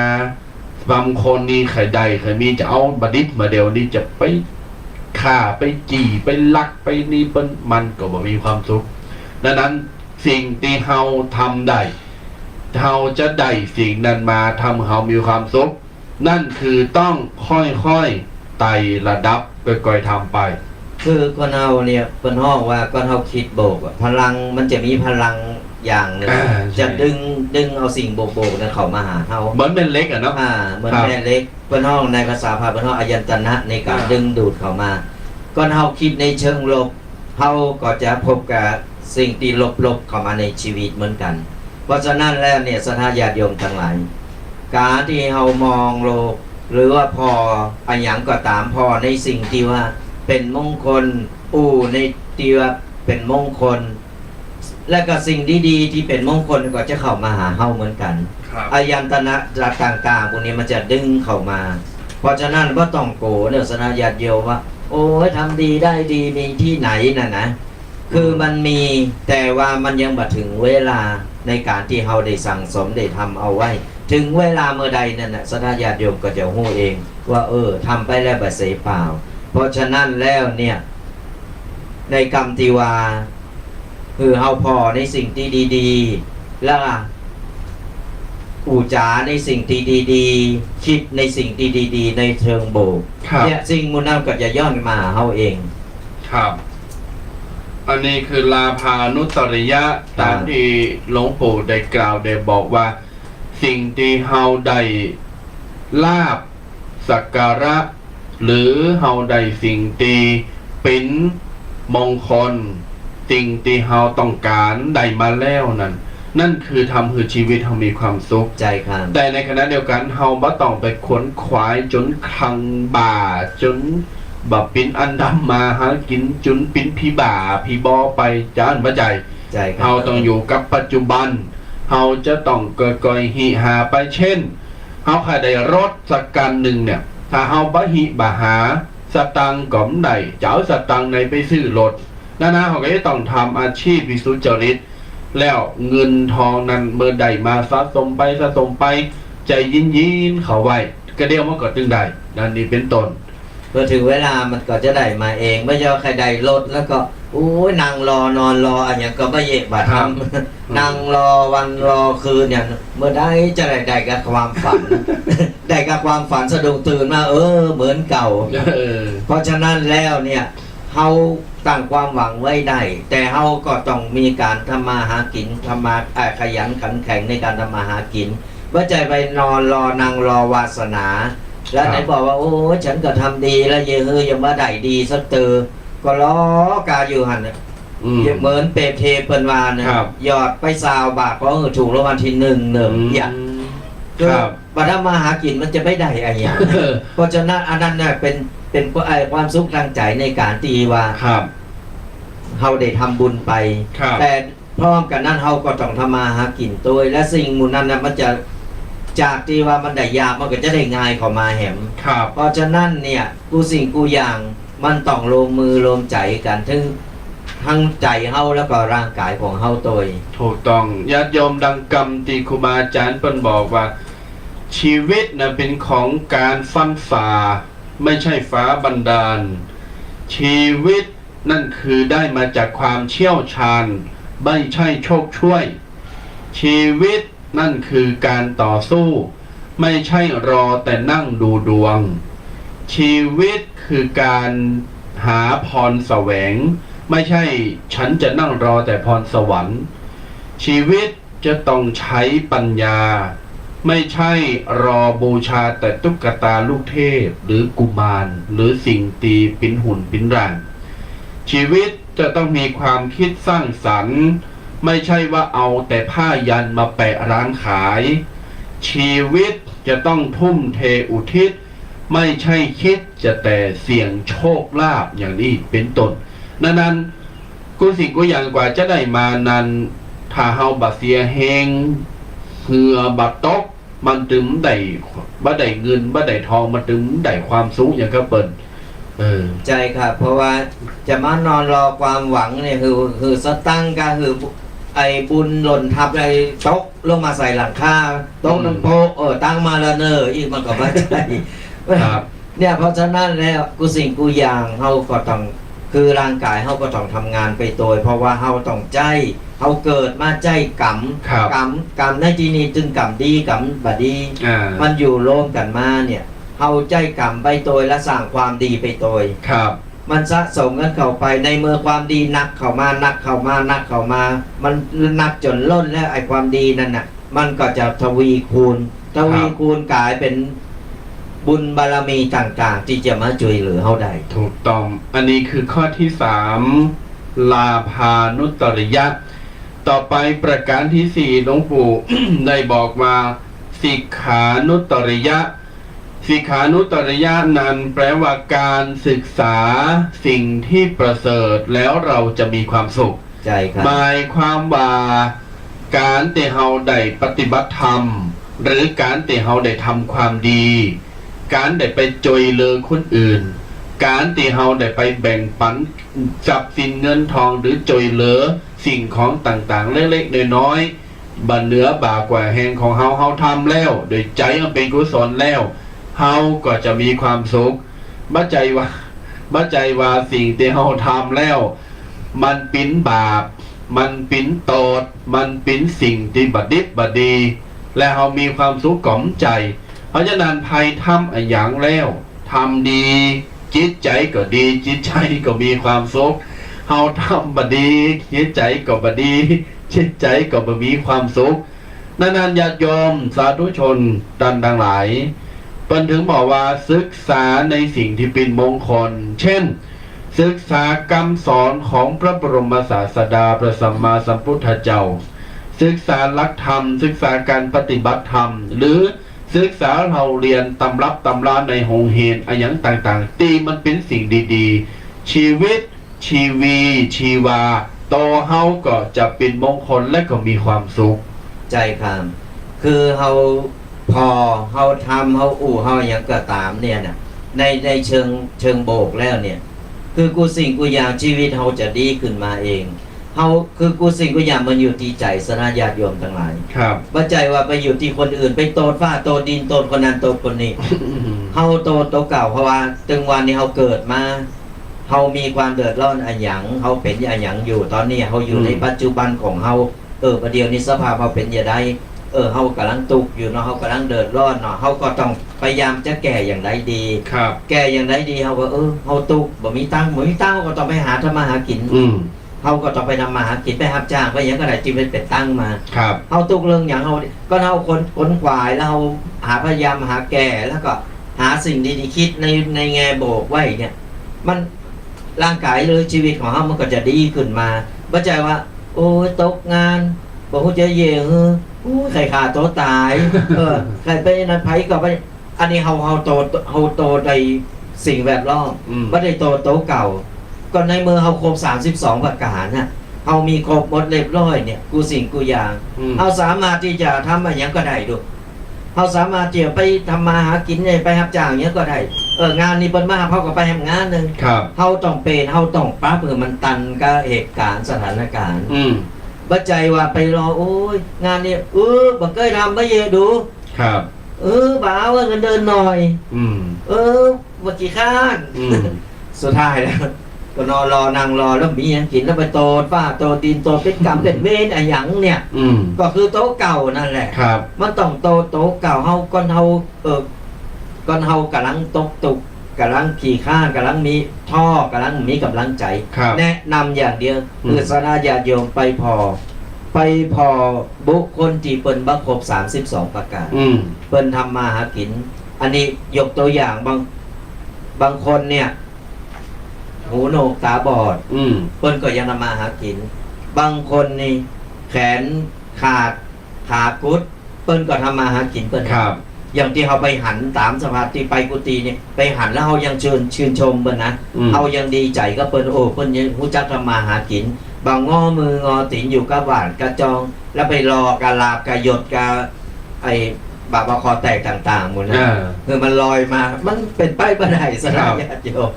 บางคนนี่ใครใดใครมีจะเอาบัดดิษมาเดียวนี่จะไปฆ่าไปจี่ไปลักไปนี่เปิ้นมันก็บ่มีความสุขดังนั้นสิ่งที่เฮาทำได้เฮาจะได้สิ่งนั้นมาทำให้เฮามีความสุขนั่นคือต้องค่อยๆไต่ระดับค่อยๆทำไป คือคนเฮาเนี่ยคนห้องว่าคนเฮาคิดโบกอะพลังมันจะมีพลังอย่างหนึ่ง ใช่ จะดึงเอาสิ่งโบกนั้นเข้ามาหาเฮา เหมือนเป็นเล็กอะเนาะ เหมือน ครับ แม่เล็กคนห้องในภาษาพาคนห้องอายันตนะในการดึงดูดเข้ามาคนเฮาคิดในเชิงลบเฮาก็จะพบกับสิ่งที่ลบๆเข้ามาในชีวิตเหมือนกัน เพราะฉะนั้นแล้วเนี่ยศรัทธาญาติโยมทั้งหลายการที่เฮามองโลกหรือว่าพออันหยังก็ตามพอในสิ่งที่ว่าเป็นมงคลในที่ว่าเป็นมงคล และก็สิ่งดีๆที่เป็นมงคลก็จะเข้ามาหาเฮาเหมือนกัน ครับ อายันตนะต่างๆพวกนี้มันจะดึงเข้ามา เพราะฉะนั้นว่าต้องโกเนี่ยศรัทธาญาติโยมว่า โอ้ยทำดีได้ดีมีที่ไหนน่ะนะคือมันมีแต่ว่ามันยังมาถึงเวลาในการที่เฮาได้สั่งสมได้ทำเอาไว้ ถึงเวลาเมื่อใดนั่นนะศรัทธาญาติโยมก็จะรู้เองว่าทำไปแล้วบ่เสียเปล่าเพราะฉะนั้นแล้วเนี่ยในกรรมที่ว่าคือเฮาพอในสิ่งที่ดีๆแล้วอูจาในสิ่งที่ดีๆคิดในสิ่งที่ดีๆในเชิงบวก ครับ เนี่ยสิ่งมูลนั้นก็จะย้อนมาหาเฮาเอง ครับ อันนี้คือลาภานุตริยะตามที่หลวงปู่ได้กล่าวได้บอกว่า สิ่งที่เฮาได้ลาบสักการะ หรือเฮาได้สิ่งที่เป็นมงคล สิ่งที่เฮาต้องการได้มาแล้วนั่นคือทำให้ชีวิตเฮามีความสุข ใจครับ แต่ในขณะเดียวกันเฮาบ่ต้องไปขวนขวายจนคลังบ่าจนแบบเป็นอันดำมาหากินจนเป็นพี่บ่าพี่บอไปจานบ่ใจ ใจครั เฮาต้องอยู่กับปัจจุบันเฮาจะต้องก่อยหิหาไปเช่นเฮาใครได้รถสักกันหนึ่งเนี่ยถ้าเฮาบ่หิบ่หาสตังค์ก็ไม่ได้จะเอาสตังค์ไหนไปซื้อรถนั่นนะเฮาก็จะต้องทำอาชีพวิสุจริตแล้วเงินทองนั้นเมื่อใดมาสะสมไปใจยินๆเข้าไว้ก็เดียวมันก็ตึงได้นั่นนี่เป็นต้น พอถึงเวลามันก็จะได้มาเองไม่ใช่ว่าใครได้รถแล้วก็โอ้ยนั่งรอนอนรออันอย่างก็ไม่เยะบาทำนั่งรอวันรอคืนเนี่ยเมื่อได้จะได้กับความฝัน ได้กับความฝันสะดุ้งตื่นมาเหมือนเก่า เพราะฉะนั้นแล้วเนี่ยเฮาตั้งความหวังไว้ได้แต่เฮาก็ต้องมีการทำมาหากินขยันขันแข็งในการทำมาหากินว่าใจไปนอนรอนั่งรอวาสนาแล้วไหนบอกว่าโอ้ฉันก็ทำดีแล้วยังมาได้ดีสักเตอก็ล้อกาอยู่หันเนี่ยเหมือนเปรตเทเปินวานนะหยอดไปซาวบาทเพราะถูกรางวัลที่หนึ่งอย่างบัตรมาหากินมันจะไม่ได้อะไรอย่างเพราะฉะนั้นอันนั้นเนี่ยเป็นความสุขทางใจในการตีว่าเฮาได้ทำบุญไปแต่พร้อมกันนั้นเฮาก็ต้องทำมาหากินตัวและสิ่งมูลนั้นมันจะจากที่ว่ามันได้ยากมันก็จะได้ง่ายเข้ามาแหมเพราะฉะนั้นเนี่ยกูสิ่งกูอย่างมันต้องลงมือลงใจกันทั้งใจเฮาแล้วก็ร่างกายของเฮาตัวถูกต้องญาติโยมดังกรรมที่ครูบาอาจารย์เพิ่นบอกว่าชีวิตนะเป็นของการฟันฝ่าไม่ใช่ฟ้าบันดาลชีวิตนั่นคือได้มาจากความเชี่ยวชาญไม่ใช่โชคช่วยชีวิตนั่นคือการต่อสู้ไม่ใช่รอแต่นั่งดูดวงชีวิตคือการหาพรแสวงไม่ใช่ฉันจะนั่งรอแต่พรสวรรค์ชีวิตจะต้องใช้ปัญญาไม่ใช่รอบูชาแต่ตุ๊กตาลูกเทพหรือกุมารหรือสิ่งตีปิ้นหุ่นปิ้นร่างชีวิตจะต้องมีความคิดสร้างสรรค์ไม่ใช่ว่าเอาแต่ผ้ายันมาแปะร้านขายชีวิตจะต้องทุ่มเทอุทิศไม่ใช่คิดจะแต่เสี่ยงโชคลาภอย่างนี้เป็นต้นนั้นกูสิ่งกูอย่างกว่าจะได้มานั้นถ้าเฮาบัเสียเฮงเหือบัดตกมันถึงได้บ่ได้เงินบ่ได้ทองมันถึงได้ความสูงอย่างก็เปิ่นใจครับเพราะว่าจะมานอนรอความหวังเนี่ยคือสตังค์ก็คือไอ้บุญหล่นทับไอ้ตกลงมาใส่หลังคาตกน้ำโพตั้งมาแล้วอีกมันก็ไม่ใช่เนี่ยเพราะฉะนั้นแล้วกูสิ่งกูอย่างเฮาก็ต้องคือร่างกายเฮาก็ต้องทำงานไปโดยเพราะว่าเฮาต้องใจเฮาเกิดมาใจกรรมในที่นี้จึงกรรมดีกรรมบดีมันอยู่รวมกันมาเนี่ยเฮาใจกรรมไปโดยและสร้างความดีไปโดยมันสะสมกันเข้าไปในเมื่อความดีนักเข้ามามันนักจนล้นแล้วไอ้ความดีนั่นน่ะมันก็จะทวีคูณกลายเป็นบุญบารมีต่างๆที่จะมาช่วยเหลือเฮาได้ถูกต้องอันนี้คือข้อที่3ลาภานุตริยะต่อไปประการที่4หลวงปู่ ได้บอกว่าสิกขานุตริยะสิกขานุตริยะนั้นแปลว่าการศึกษาสิ่งที่ประเสริฐแล้วเราจะมีความสุขใช่ครับหมายความว่าการที่เฮาได้ปฏิบัติธรรมหรือการที่เฮาได้ทำความดีการได้ไปจอยเลอคนอื่นการที่เฮาได้ไปแบ่งปันทรัพย์สินเงินทองหรือจอยเลอสิ่งของต่างๆเล็กๆน้อยๆ บันเหนือบากว่าแห่งของเฮาทำแล้วโดยใจมันเป็นกุศลแล้วเฮาก็จะมีความสุขบ่ใจว่าสิ่งที่เฮาทำแล้วมันเป็นบาปมันเป็นโทษมันเป็นสิ่งที่บดิบบ่ดีและเฮามีความสุขกล่อมใจเพราะฉะนั้นภัยทำอย่างแล้วทำดีจิตใจก็ดีจิตใจก็มีความสุขเฮาทำบ่ดีจิตใจก็บ่ดีจิตใจก็บ่มีความสุขนั้นญาติโยมสาธุชนดังหลายเปิ้นถึงบอกว่าศึกษาในสิ่งที่เป็นมงคลเช่นศึกษากรรมสอนของพระบรมศาสดาพระสัมมาสัมพุทธเจ้าศึกษาหลักธรรมศึกษาการปฏิบัติธรรมหรือศึกษาเราเรียนตำรับตำราในโรงเรียนอะไรอย่างต่างๆตีมันเป็นสิ่งดีๆชีวิตชีวีชีวาโตเฮาก็จะเป็นมงคลและก็มีความสุขใจครับคือเฮาพอเฮาทำเฮาอู่เฮาอย่างก็ตามเนี่ยนะในเชิงโบกแล้วเนี่ยคือกูสิ่งกูอย่างชีวิตเฮาจะดีขึ้นมาเองเฮาคือกูสิ่งกูอย่างมันอยู่ที่ใจสนาญาติโยมทั้งหลายครับบ่ใจว่าไปอยู่ที่คนอื่นไปโตดฟ้าโตดินโตดคนนั้นโตดคนนี้ เฮาโตเก่าเพราะว่าถึงวันนี้เฮาเกิดมาเฮามีความเดือดร้อนอันหยังเฮาเป็นอันหยังอยู่ตอนนี้เฮาอยู่ในปัจจุบันของเฮาประเดี๋ยวนี้สภาพเฮาเป็นอย่างไรเฮากำลังตุกอยู่เนาะเฮากำลังเดือดร้อนเนาะเฮาก็ต้องพยายามจะแก้อย่างไรดีครับแก้อย่างไรดีเฮาก็เฮาตุกบ่มีตังค์ก็ต้องไปหาทำมาหากินเฮาก็ต้องไปทำมาหากินไปรับจ้างไปหยังก็ได้ที่เป็นตังค์มาครับเฮาตุกเรื่องหยังเฮาก็เฮาคนขวายแล้วเฮาหาพยายามหาแก้แล้วก็หาสิ่งดีๆคิดในแง่โบกไว้เนี่ยมันร่างกายหรือชีวิตของเฮามันก็จะดีขึ้นมาบ่ใจว่าโอ้ยตกงานบ่ฮู้จะเย่ใครฆ่าตัวตายใครไปนั้นไผก็ไปอันนี้เฮาโตในสิ่งแวดล้อมบ่ได้โตเก่าก็ในเมื่อเฮาครบ32ประการน่ะเฮามีครบหมดเรียบร้อยเนี่ยกูสิ่งกูอย่างเฮาสามารถที่จะทำอะไรหยังก็ได้ดูเฮาสามารถที่จะไปทำมาหากินไปรับจ้างหยังก็ได้งานนี้เปิ้นมาเฮาก็ไปทำงานนึงเฮาต้องเป็นเฮาต้องปรับมันตันกับเหตุการณ์สถานการณ์บ่ใจว่าไปรอโอ้ยงานนี้บ่เคยทำบ่เยดูครับบ่เอาเงินเดือนหน่อยบ่ขี้ข้านสุดท้ายแล้วก็นอนรอนั่งรอแล้วมีหยังกินแล้วไปโตฟ้าโตดินโตเป็นกรรมเป็นเวรอะไรหยังเนี่ยก็คือโตเก่านั่นแหละมันต้องโตเก่าเฮาก่อนเฮากำลังตกกำลังขี่ข้านกำลังมีท่อกำลังมีกำลังใจแนะนำอย่างเดียวคือสนาญาติโยมไปพอบุคคลที่เปิ้นบ่ครบ32ประการเปิ้นทำมาหากินอันนี้ยกตัวอย่างบางคนเนี่ยหูโหนกตาบอดเปิ้นก็ยังทำมาหากินบางคนนี่แขนขาดขากุดเปิ้นก็ทำมาหากินเปิ้นอย่างที่เขาไปหันตามสภาพที่ไปกุฏิเนี่ยไปหันแล้วเขายังชื่นชมเปิ้นนะเขายังดีใจก็เปิ้นเปิ้นยังรู้จักทำมาหากินบางงอมืองอตีนอยู่กับหวานกระจองแล้วไปรอกะลาบกะหยดกะไอบาบคอแตกต่างๆหมดนะคือมันลอยมามันเป็นไปบ่ได้สลายญาติโยม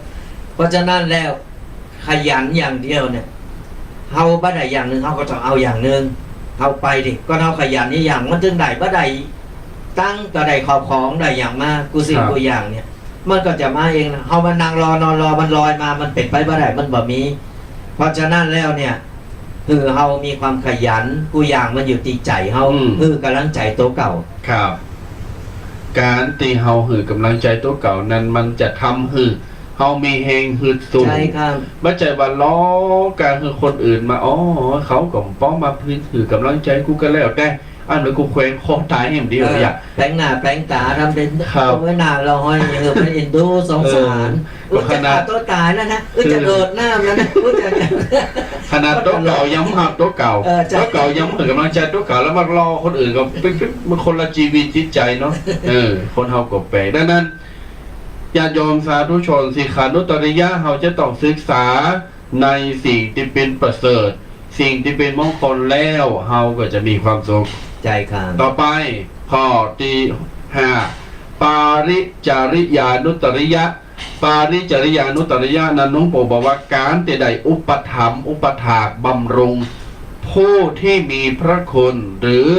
เพราะฉะนั้นแล้วขยันอย่างเดียวเนี่ยเฮาบ่ได้อย่างนึงเฮาก็ต้องเอาอย่างนึงเฮาไปดิก็เฮาขยันนี่อย่างมันถึงได้บ่ได้ตั้งก็ได้ขอบของได้อย่างมากกูสิ่งกูอย่างเนี่ยมันก็จะมาเองนะเฮามานั่งรอนอนรอมันลอยมามันเป็นไปบ่ได้มันบ่มีเพราะฉะนั้นแล้วเนี่ยคือเฮามีความขยันกูอย่างมันอยู่ที่ใจเฮาคือกำลังใจโตเก่าครับการที่เฮาหือกำลังใจโตเก่านั้นมันจะทำหืเฮามีแหงฮึดสูงใช่ครับบ่ใจว่าล้อการคือคนอื่นมาเขาก็ป้อมาพื้นถือกำลังใจกูก็แล้วแต่อันนั้นกูแขวนคอตายให้มันดีเลยอ่ะแปลงหน้าแปลงตาทำเป็นเอาไว้หน้าเราห้อยเป็นอินดูสงสารขนาดตัวตายแล้วนะจะโดดน้ำแล้วนะขนาดตัวเก่าย้ำหักตัวเก่าย้ำเหมือนกำลังใจตัวเก่าแล้วมารอคนอื่นก็เป็นคนละชีวิตจิตใจเนาะคนเฮาก็แปลกดังนั้นญาติโยมสาธุชนสิขานุตริยะเฮาจะต้องศึกษาในสิ่งที่เป็นประเสริฐสิ่งที่เป็นมงคลแล้วเฮาก็จะมีความสุขใจครับต่อไปข้อที่5ปาริจาริยานุตริยะปาริจาริยานุตริยะนั้นหลวงปู่บอกว่าการที่ได้อุปถัมภ์อุปถากบำรุงผ ผู้ที่มีพระคุณหรือ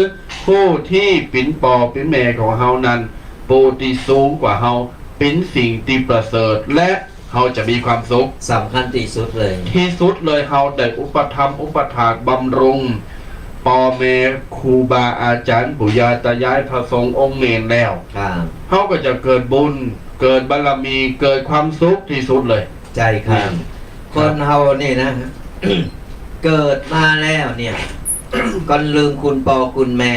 ผู้ที่เป็นปอเป็นแม่ของเฮานั้นผู้ที่สูงกว่าเฮาเป็นสิ่งที่ประเสริฐและเฮาจะมีความสุข สำคัญที่สุดเลย ที่สุดเลยเฮาได้อุปถัมภ์อุปถากบำรุงปอแม่ครูบาอาจารย์ปู่ย่าตายายพระสงฆ์องค์เนรแล้ว ครับ เฮาก็จะเกิดบุญเกิดบารมีเกิดความสุขที่สุดเลย ใจครับ คนเฮานี่นะ เกิดมาแล้วเนี่ย ก็ลืมคุณปอคุณแม่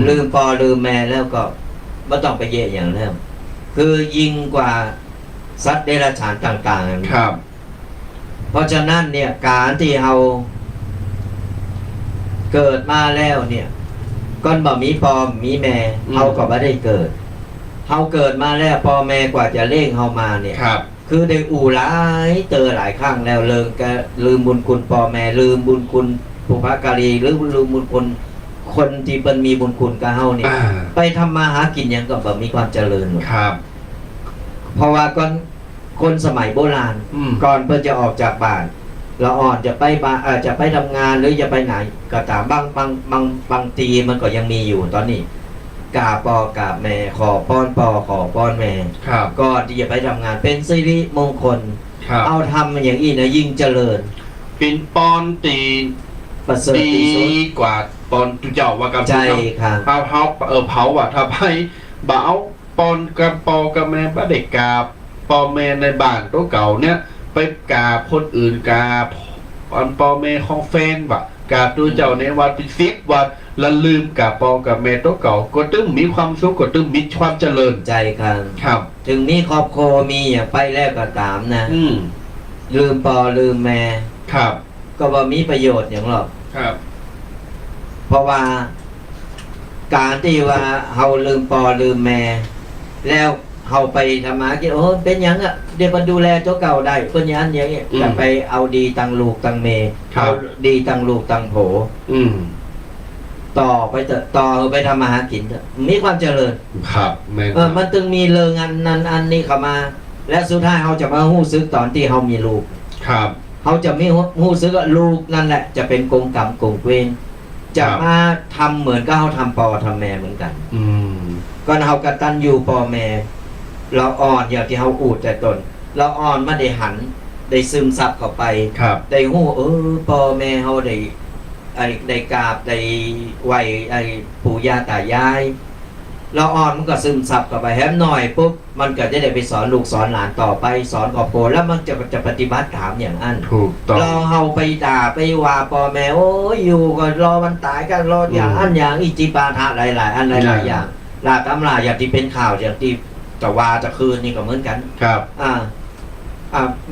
ลืมปอลืมแม่แล้วก็ไม่ต้องไปเยะอย่างแล้วคือยิ่งกว่าสัตว์เดรัจฉานต่างๆ ครับ เพราะฉะนั้นเนี่ยการที่เฮาเกิดมาแล้วเนี่ยก้อนบ่มีปอมีแม่เฮาก็บ่ได้เกิดเฮาเกิดมาแล้วปอแม่กว่าจะเลี้ยงเฮามาเนี่ย ครับ คือได้อู่หลายเตอหลายครั้งแล้วเลิงก็ลืมบุญคุณพ่อแม่ลืมบุญคุณปุพการีหรือลืมบุญคุณคนที่เพิ่นมีบุญคุณกับเฮานี่ อ่า ไปทำมาหากินหยังก็บ่มีความเจริญหรอก ครับ เพราะว่าก่อนคนสมัยโบราณ ก่อนเพิ่นจะออกจากบ้านละอ่อนจะไปบ้านจะไปทำงานหรือจะไปไหนก็ตามบางทีมันก็ยังมีอยู่ตอนนี้กราบปอกราบแม่ขอป้อนปอขอป้อนแม่ ครับ ก่อนที่จะไปทำงานเป็นสิริมงคล ครับ เอาทำอย่างนี้นะยิ่งเจริญ เป็นปอนตี ประเสริฐ ดี ที่สุด กว่าปอนตุเจ้าว่ากับ ใจครับ เผาเผาว่ะถ้าไปบ่เอาปอนกับปอกับแม่บ่ได้กราบปอแม่ในบ้านตัวเก่าเนี่ยไปกราบคนอื่นกราบปอแม่ของแฟนว่ะกราบตัวเจ้าในวัดเป็น10 วัดแล้วลืมกราบปอกับแม่ตัวเก่าก็ตึ้งมีความสุขก็ตึ้งมีความเจริญ ใจครับ ครับ ถึงมีครอบครัวมีอย่างไปแล้วก็ตามนะ อืม ลืมปอลืมแม่ ครับ ก็บ่มีประโยชน์อย่างหรอก ครับ เพราะว่าการที่ว่าเฮาลืมปอลืมแม่ แล้วเฮาไปทำมากินโอ้เป็นหยังอ่ะเดี๋ยวมันดูแลตัวเก่าได้เพิ่นอย่างนั้นอย่างนี้จะไปเอาดีตังลูกตังเมเอาดีตังลูกตังโผ อืม ต่อไปเถอะต่อไปทำมาหากินเถอะมีความเจริญ ครับแม่น มันจึงมีเรื่องอันนั้นอันนี้เข้ามา และสุดท้ายเขาจะมาหู้ซึกตอนที่เขามีลูก ครับ เขาจะไม่หู้ซึกว่าลูกนั่นแหละจะเป็นกงกรรมกงเวรจะมาทำเหมือนกับเขาทำปอทำแม่เหมือนกัน อืม ก็เขากตัญญูปอแม่เราอ่อนอย่างที่เขาอูดแต่ตนเราอ่อนมาได้หันได้ซึมซับเข้าไป ครับ ได้หู้ปอแม่เขาได้กราบได้ไหวปู่ย่าตายายเราอ่อนมันก็ซึมซับเข้าไปแฮมหน่อยปุ๊บมันก็จะได้ไปสอนลูกสอนหลานต่อไปสอนครอบครัวแล้วมันจะปฏิบัติตามอย่างนั้น ถูกต้อง เราเฮาไปด่าไปว่าพ่อแม่โอ้ยอยู่ก็รอมันตายกันรออย่างอันอย่างอิจิปาถะหลายๆอันหลายๆอย่างลาตำราอย่างที่เป็นข่าวอย่างที่จะว่าจะคืนนี่ก็เหมือนกัน ครับ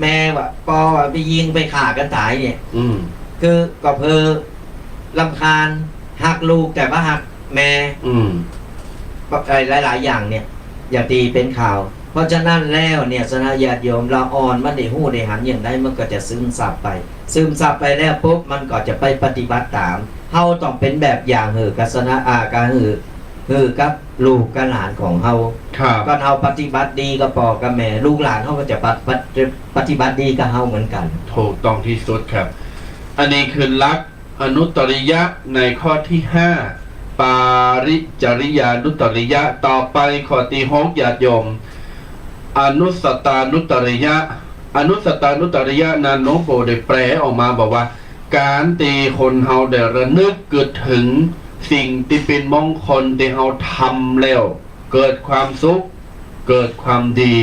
แม่ว่าปอว่าไปยิงไปฆ่ากันตายเนี่ย อืม คือก็เพอลำคาญหักลูกแต่ว่าหักแม่ อืม หลายๆอย่างเนี่ย อย่างที่เป็นข่าว เพราะฉะนั้นแล้วเนี่ยสนาญาติโยมเราอ่อนมันได้หู้ได้หันอย่างไรมันก็จะซึมซับไป ซึมซับไปแล้วปุ๊บมันก็จะไปปฏิบัติตามเฮาต้องเป็นแบบอย่างกัสนะการกับลูกกับหลานของเฮา ครับ ก็เฮาปฏิบัติดีกับพ่อกับแม่ลูกหลานเฮาก็จะปฏิบัติดีกับเฮาเหมือนกัน ถูกต้องที่สุดครับ อันนี้คือลักษณ์อนุตริยะในข้อที่5ปาริจริยานุตริยะต่อไปข้อที่6ญาติโยม อนุสตานุตริยะ อนุสตานุตริยะนั้นหลวงปู่ได้แปลออกมาบอกว่า การตีคนเฮาได้ระนึกเกิดถึงสิ่งที่เป็นมงคลที่เฮาทำแล้ว เกิดความสุข เกิดความดี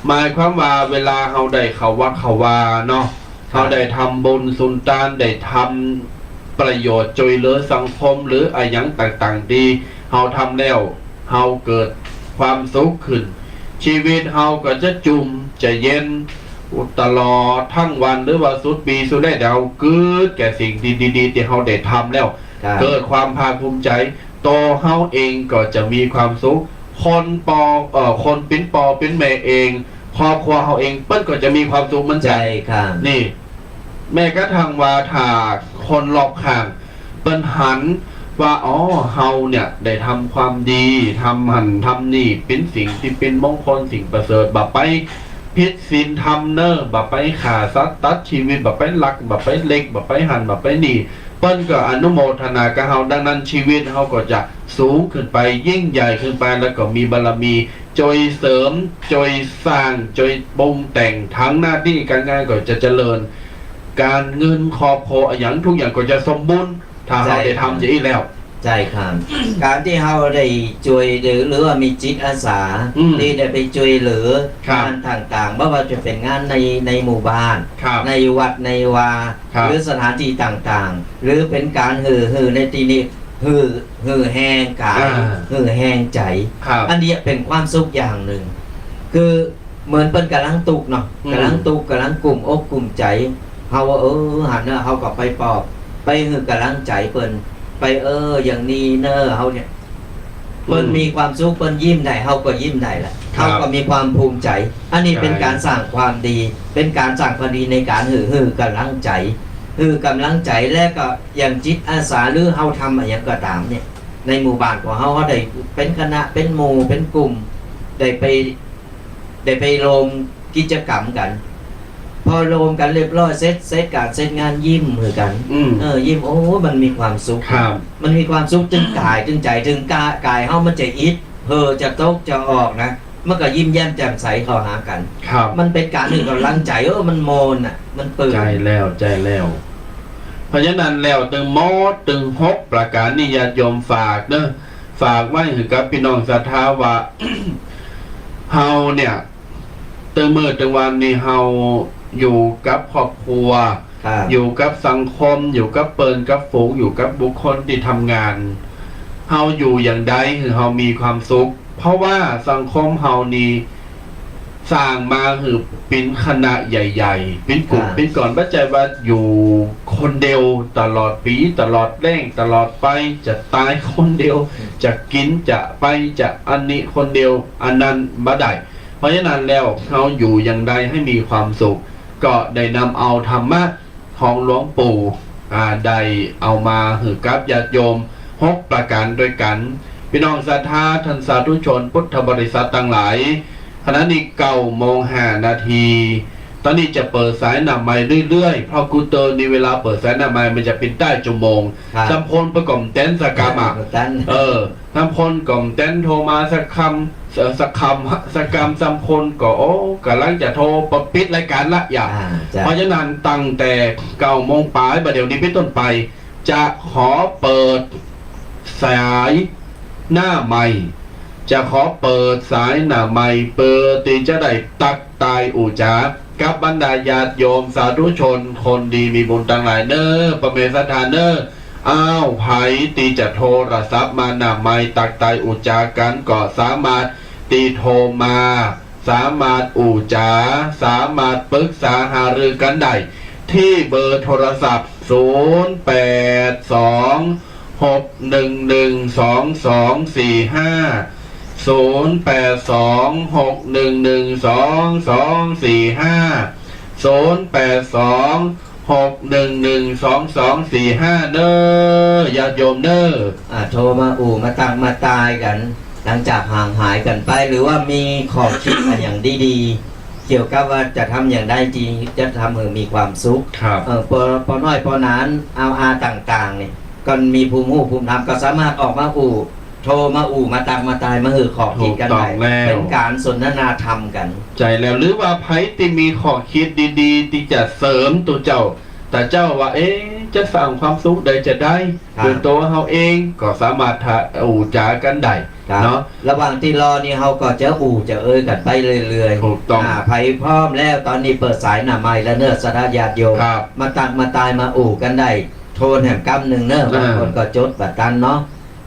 หมายความว่าเวลาเฮาได้เข้าวัดเข้าวาเนาะเฮาได้ทำบุญสุนทานได้ทำประโยชน์ช่วยเหลือสังคมหรืออะไรอย่างต่างๆดีเฮาทำแล้วเฮาเกิดความสุขขึ้น ชีวิตเฮาก็จะจุ่มจะเย็นตลอดทั้งวันหรือว่าสุดปีสุดได้เดาเกิดแก่สิ่งดีๆที่เฮาได้ทำแล้ว เกิดความภาคภูมิใจโตเฮาเองก็จะมีความสุขคนเป็นปอเป็นแม่เองครอบครัวเฮาเองเปิ้นก็จะมีความสุขเหมือน ใจ กัน ค่ะ นี่ แม่ก็ทางว่าถ้าคนรอบข้างเปิ้นหันว่าอ๋อเฮาเนี่ยได้ทำความดีทำหันทำนี่เป็นสิ่งที่เป็นมงคลสิ่งประเสริฐบ่ไปพิษศีลธรรมเนอบ่ไปฆ่าสัตว์ตัดชีวิตบ่ไปลักบ่ไปเล็กบ่ไปหันบ่ไปนี่ เปิ้นก็อนุโมทนากับเฮาดังนั้นชีวิตเฮาก็จะสูงขึ้นไปยิ่งใหญ่ขึ้นไปแล้วก็มีบารมีจอยเสริมจอยสร้างจอยปรุงแต่งทั้งหน้าที่การงานก็จะเจริญ การเงินครอบครัวอย่างทุกอย่างก็จะสมบูรณ์ถ้าเราได้ทำอย่างนี้แล้ว ใช่ครับ การที่เราได้ช่วยหรือว่ามีจิตอาสาที่ได้ไปช่วยเหลืองานต่างๆไม่ว่าจะเป็นงานในหมู่บ้าน ในวัดในวาหรือสถานที่ต่างๆ หรือเป็นการหือในที่นี้หือแห้งกายหือแห้งใจอันนี้เป็นความสุขอย่างหนึ่งคือเหมือนเป็นกำลังตุกเนาะกำลังตุกกำลังกลุ่มอกกลุ่มใจเขาว่าหันเนอะเขาก็ไปปอบไปหือกำลังใจเปิ้นไปอย่างนี้เนอะเขาเนี่ยเปิ้นมีความสุขเปิ้นยิ้มได้เขาก็ยิ้มได้แหละเขาก็มีความภูมิใจอันนี้เป็นการสร้างความดีเป็นการสร้างความดีในการหือกำลังใจกำลังใจและก็อย่างจิตอาสาหรือเขาทำอะไรก็ตามเนี่ยในหมู่บ้านของเขาได้เป็นคณะเป็นหมู่เป็นกลุ่มได้ไปลงกิจกรรมกันพอรวมกันเรียบร้อยเซตการเซตงานยิ้มมือกันยิ้มโอ้มันมีความสุขมันมีความสุขถึงกายถึงใจถึงกายเฮามันจะอิดจะตกจะออกนะมันก็ยิ้มแย้มแจ่มใสเข้าหากันมันเป็นการหนึ่งกำลังใจมันโมนอ่ะมันเปิดใจแล้วเพราะฉะนั้นแล้วตึงตึงหกประการนิยโยมฝากเนอะฝากไว้ถึงกับพี่น้องศรัทธาว่า เฮาเนี่ยตึงมือตึงวันนี้เฮาอยู่กับครอบครัวอยู่กับสังคมอยู่กับเปิลกับฝูงอยู่กับบุคคลที่ทำงานเฮาอยู่อย่างใดคือเฮามีความสุขเพราะว่าสังคมเฮานี้สร้างมาคือเป็นคณะใหญ่ๆเป็นกลุ่มเป็นก่อนปัจจัยว่าอยู่คนเดียวตลอดปีตลอดแรงตลอดไปจะตายคนเดียวจะกินจะไปจะอันนี้คนเดียวอันนั้นบ่ได้เพราะฉะนั้นแล้วเขาอยู่อย่างใดให้มีความสุขก็ได้นำเอาธรรมะของหลวงปู่ได้เอามาหือกับญาติโยม6ประการด้วยกันพี่น้องศรัทธาท่านสาธุชนพุทธบริษัทต่างหลายขณะนี้9:05 น.ตอนนี้จะเปิดสายนำไม้เรื่อยๆเพราะกูเตอร์ในเวลาเปิดสายนำไม้มันจะเป็นใต้ชั่วโมงสัมพลประกอบเต้นสกรรมสัมพลกล่อมเต้นโทรมาสักคำสักคำสักกรรมสัมพลก็กำลังจะโทรปิดรายการละอย่างเพราะฉะนั้นตั้งแต่9:00 ปลายบัดเดี๋ยวนี้เป็นต้นไปจะขอเปิดสายหน้าไม้จะขอเปิดสายหน้าไม้เปิดที่จะได้ตักตายอุจากับบรรดาญาติโยมสาธุชนคนดีมีบุญต่างหลายเนอประเมศทานเนอไผตีจะโทรศัพท์มาหน้าไม้ตักตายอุจากันก็สามารถตีโทรมาสามารถอุจาสามารถปรึกษาหารือกันได้ที่เบอร์โทรศัพท์0826112245 0826112245 เน้อญาติโยมเน้อโทรมามาตั้งมาตายกันหลังจากห่างหายกันไปหรือว่ามีขอคิดอย่างดีๆเกี่ยวกับว่าจะทำอย่างได้จริงจะทำให้มีความสุขพอน้อยพอนานเอาต่างๆเนี่ยก็มีภูมิหูภูมิธรรมก็สามารถออกมาโทรมามาตั้งมาตายมาขอคิดกันได้เป็นการสนทนาธรรมกันใจแล้วหรือว่าไผที่มีขอคิดดีๆที่จะเสริมตัวเจ้าแต่เจ้าว่าจะสร้างความสุขใดจะได้โดยตัวเฮาเองก็สามารถจากันได้เนาะระหว่างที่รอนี่เฮาก็จะจะกันไปเรื่อยๆถูกต้องไผพร้อมแล้วตอนนี้เปิดสายหน้าไม้แล้วเนอศรัทธาญาติโยมมาตั้งมาตายมากันได้โทรแห่งกำหนึ่งเนอะบางคนก็จดบัตรกันเนาะ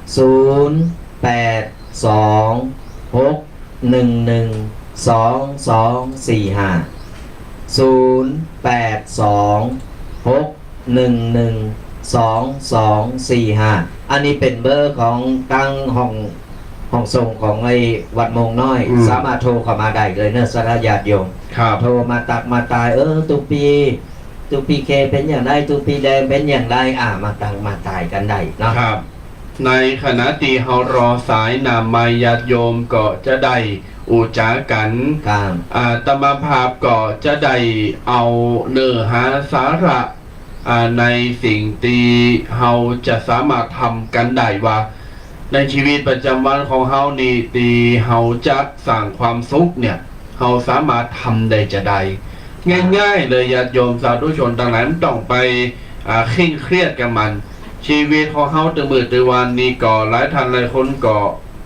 0826112245อันนี้เป็นเบอร์ของตั้งห้องส่งของไอ้วัดมงน้อยสามารถโทรเข้ามาได้เลยเนอะศรัทธาญาติโยมโทรมาตักมาตายตุปีเคเป็นอย่างไรตุปีแดงเป็นอย่างไรมาตั้งมาตายกันได้เนาะในขณะที่เฮารอสายนามายญาติโยมก็จะได้อุจากันตมาภาพก็จะได้เอาเนื้อหาสาระ ในสิ่งที่เราจะสามารถทำกันได้ว่าในชีวิตประจำวันของเรานี่ที่เราจะสร้างความสุขเนี่ยเราสามารถทำได้จะได้ง่ายๆเลยญาติโยมสาธุชนต่างหลายไม่ต้องไปเคร่งเครียดกับมันชีวิตของเขาตื่นมือตื่นวันนี้ก็หลายท่านหลายคนก็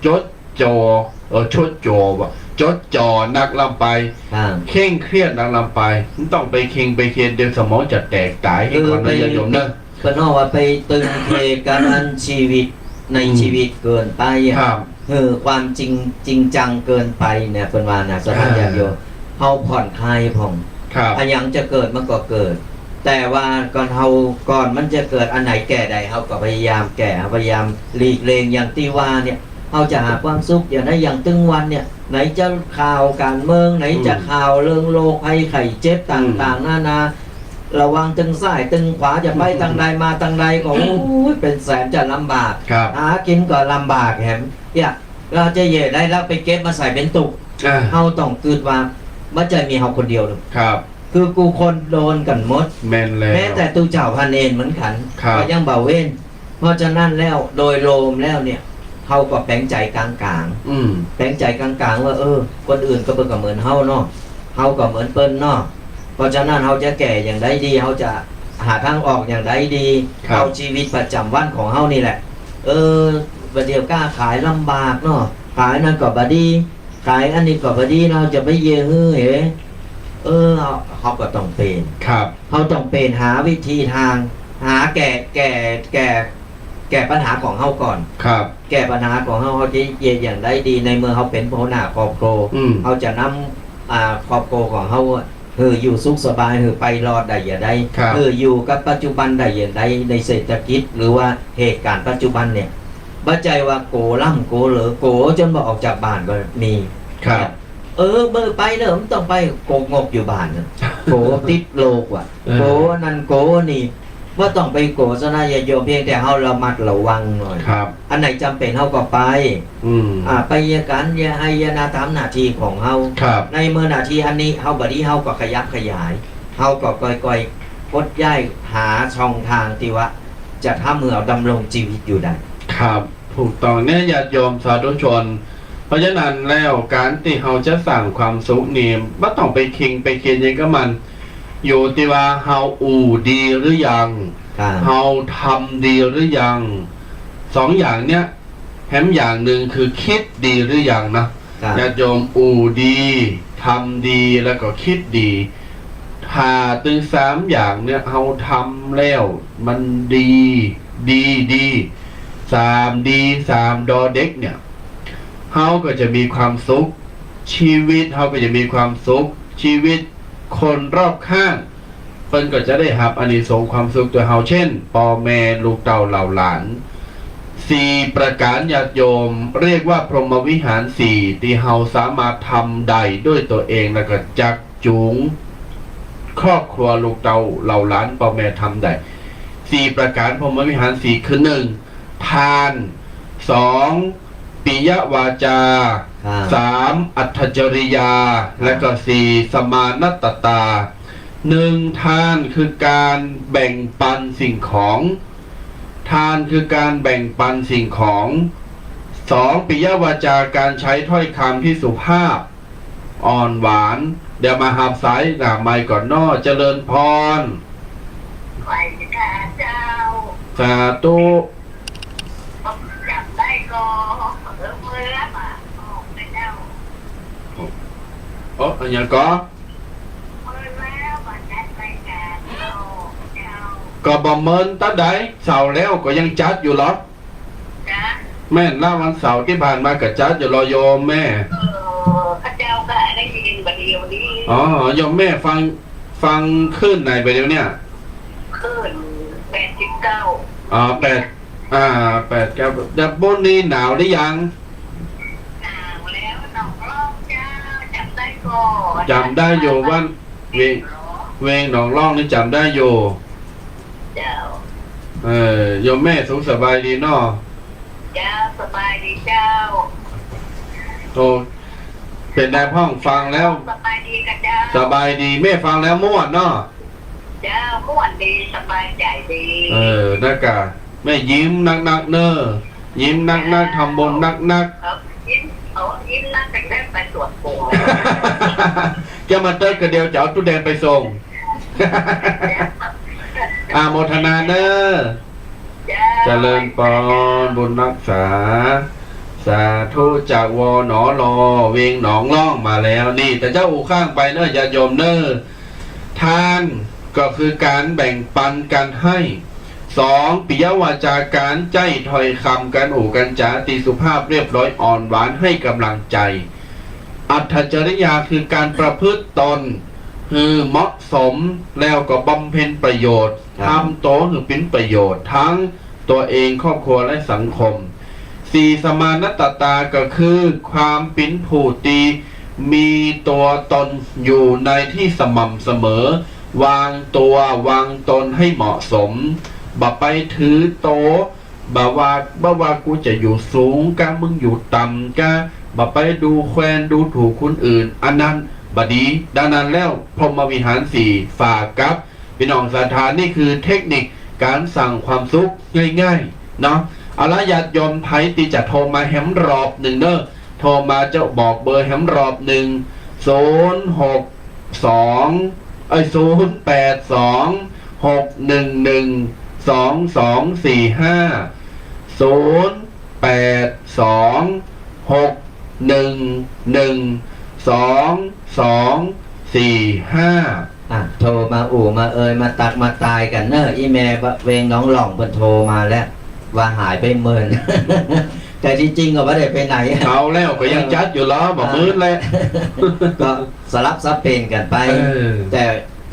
จดจ่อชดจ่อว่าจดจ่อนักลำไป ครับ เคร่งเครียดนักลำไปไม่ต้องไปเข่งไปเครียดเดี๋ยวสมองจะแตกตายให้คนนะญาติโยมเนอะ เพิ่นว่าไปตึงเทกันอันชีวิตในชีวิตเกินไปอะ ครับ ความจริงจังเกินไปเนี่ยเพิ่นว่านะสถานญาติโยมเฮาผ่อนคลายผ่อง ครับ อันหยังจะเกิดมันก็เกิด แต่ว่าก่อนมันจะเกิดอันไหนแก่ใดเฮาก็พยายามแก้พยายามหลีกเลี่ยงอย่างที่ว่าเนี่ยเฮาจะหาความสุขอย่างนั้นอย่างตึงวันเนี่ยไหนจะข่าวการเมืองไหนจะข่าวเรื่องโรคภัยไข้เจ็บต่างๆนานาระวังตึงซ้ายตึงขวาจะไปทางใดมาทางใดก็โอ้ยเป็นแสนจะลำบาก ครับ หากินก็ลำบากแหมเนี่ยเราจะเหย่ได้แล้วไปเก็บมาใส่เป็นตุก อ่า เฮาต้องคืดว่ามันจะมีเฮาคนเดียวหรอก ครับ คือกูคนโดนกันหมด แม่นแล้ว แม้แต่ตูเจ้าพันเองเหมือนกัน ครับ ก็ยังเบาเว้นเพราะฉะนั้นแล้วโดยรวมแล้วเนี่ยเฮาก็แปลงใจกลาง อืม ๆแปลงใจกลางๆว่าคนอื่นก็เพิ่นก็เหมือนเฮาเนาะเฮาก็เหมือนเปิ้นเนาะเพราะฉะนั้นเฮาจะแก่อย่างใดดีเฮาจะหาทางออกอย่างใดดี ครับ เอาชีวิตประจำวันของเฮานี่แหละประเดี๋ยวกล้าขายลำบากเนาะขายนั่นก็บ่ดีขายอันนี้ก็บ่ดีเราจะไปเยฮื้อเขาก็ต้องเป็น ครับ เขาต้องเป็นหาวิธีทาง หาแก้ปัญหาของเขาก่อน ครับ แก้ปัญหาของเขาจะเยียอย่างได้ดีในเมื่อเขาเป็นหัวหน้าครอบครัว อืม เขาจะนำครอบครัวของเขาอยู่สุขสบายไปรอดได้อย่างใด ครับ อยู่กับปัจจุบันได้อย่างใดในเศรษฐกิจหรือว่าเหตุการณ์ปัจจุบันเนี่ยบัจใจว่าโกล่ำโกเหลือโกจนมาออกจากบ้านก็มี ครับ เมื่อไปเนอะมันต้องไปโกงกอยู่บ้านน่ะโกติดโลกว่ะ โกนั่นโกนี่ว่าต้องไปโกซะนะอย่าโยมเพียงแต่เฮาระมัดระวังหน่อย ครับ อันไหนจำเป็นเฮาก็ไป อืม ไปยการอย่าให้ยานาตามหน้าที่ของเฮา ครับ ในเมื่อหน้าที่อันนี้เฮาบัดนี้เฮาก็ขยับขยายเฮาก็ก่อยๆพดย้ายหาช่องทางที่ว่าจะทำเมื่อดำรงชีวิตอยู่ได้ ครับถูกต้องเนี่ยญาติโยมสาธุชน เพราะฉะนั้นแล้วการที่เราจะสั่งความสุขนี่ไม่ต้องไปคิงไปเคียนยังก็มัน อยู่ที่ว่าเราอู่ดีหรือยัง ครับ เราทำดีหรือยังสองอย่างเนี้ยแถมอย่างหนึ่งคือคิดดีหรือยังนะครับ ญาติโยมอู่ดีทำดีแล้วก็คิดดีถ้าตึงสามอย่างเนี่ยเราทำแล้วมันดีสามดีสามดอเด็กเนี่ยเขาก็จะมีความสุขชีวิตเขาก็จะมีความสุขชีวิตคนรอบข้างเพิ่นก็จะได้รับอานิสงส์ความสุขตัวเฮาเช่นพ่อแม่ลูกเต่าเหล่าหลานสี่ประการญาติโยมเรียกว่าพรหมวิหารสี่ที่เฮาสามารถทำได้ด้วยตัวเองแล้วก็จักจูงครอบครัวลูกเต่าเหล่าหลานพ่อแม่ทำได้สี่ประการพรหมวิหารสี่คือหนึ่งทานสองปิยวาจา ครับ สามอัตถจริยา และก็สี่สมานัตตาหนึ่งทานคือการแบ่งปันสิ่งของทานคือการแบ่งปันสิ่งของสองปิยวาจาการใช้ถ้อยคำที่สุภาพอ่อนหวานเดี๋ยวมาหาบสายหน้าไม้ก่อนนอเจริญพร ไหวค่ะเจ้า สาธุ ผมจับได้ก็มือรับอ่ะออกไปเจ้า โอ้อันยังก็ มือแล้วมาจัดรายการเอาเจ้า ก็บ่เมินตาใดเสาร์แล้วก็ยังจัดอยู่หรอ จ้ะ แม่นล่าวันเสาร์ที่ผ่านมากับจัดอยู่รอโยมแม่ ข้าเจ้าก็ได้ยินบัดเดียวนี้ อ๋อโยมแม่ฟังขึ้นไหนไปเดี๋ยวเนี่ย ขึ้น89 อ๋อ8 8แก้วดับบนนี้หนาวหรือยัง หนาวแล้วหนองรอบเจ้าจับได้ก็ จำได้อยู่ว่าเวงหนองร่องนี่จำได้อยู่ เจ้า โยมแม่สุขสบายดีเนาะ เจ้าสบายดีเจ้า โตเป็นได้พ่องฟังแล้ว สบายดีกับเจ้า สบายดีแม่ฟังแล้วม่วนเนาะ เจ้าม่วนดีสบายใจดี นักกะแม่ยิ้มนักเนอยิ้มนักทำบนนัก ยิ้มนั่งแต่งแรกไปตรวจโควิด จะมาเติร์กระเดียวจะเอาตู้แดงไปส่ง โมทนาเนอเจริญปอนบุญรักษา สาธุจากวอหนอรอเวงหนองล่องมาแล้วนี่ แต่เจ้าอู่ข้างไปเนอะอย่าโยมเนอทานก็คือการแบ่งปันการให้สองปิยวาจาการใจถอยคำการอู่กันจาตีสุภาพเรียบร้อยอ่อนหวานให้กำลังใจ อัตถจริยาคือการประพฤติตนคือเหมาะสมแล้วก็บำเพ็ญประโยชน์ทำโตคือเป็นประโยชน์ทั้งตัวเองครอบครัวและสังคมสี่สมานตตาก็คือความเป็นผู้ตีมีตัวตนอยู่ในที่สม่ำเสมอวางตัววางตนให้เหมาะสมบ่ไปถือโตบ่ว่ากูจะอยู่สูงกะมึงอยู่ต่ำกะบ่ไปดูแคลนดูถูกคนอื่นอันนั้นบดีดังนั้นแล้วพรหมวิหารสี่ฝากกับพี่น้องศรัทธานี่คือเทคนิคการสั่งความสุขง่ายๆเนาะเอาละญาติโยมไทยตีจะโทรมาแฮมรอบหนึ่งเนอะโทรมาเจ้าบอกเบอร์แฮมรอบหนึ่งโทรมาอู่มาเอ่ยมาตักมาตายกันเนอะอีแม่เวงน้องหล่องเพิ่นโทรมาแล้วว่าหายไปเมิน แต่ที่จริงก็ไม่ได้ไปไหน เอาแล้วก็ยังจัดอยู่ล้อบอกมื้อแล้ว ก็สลับซับเพลงกันไป แต่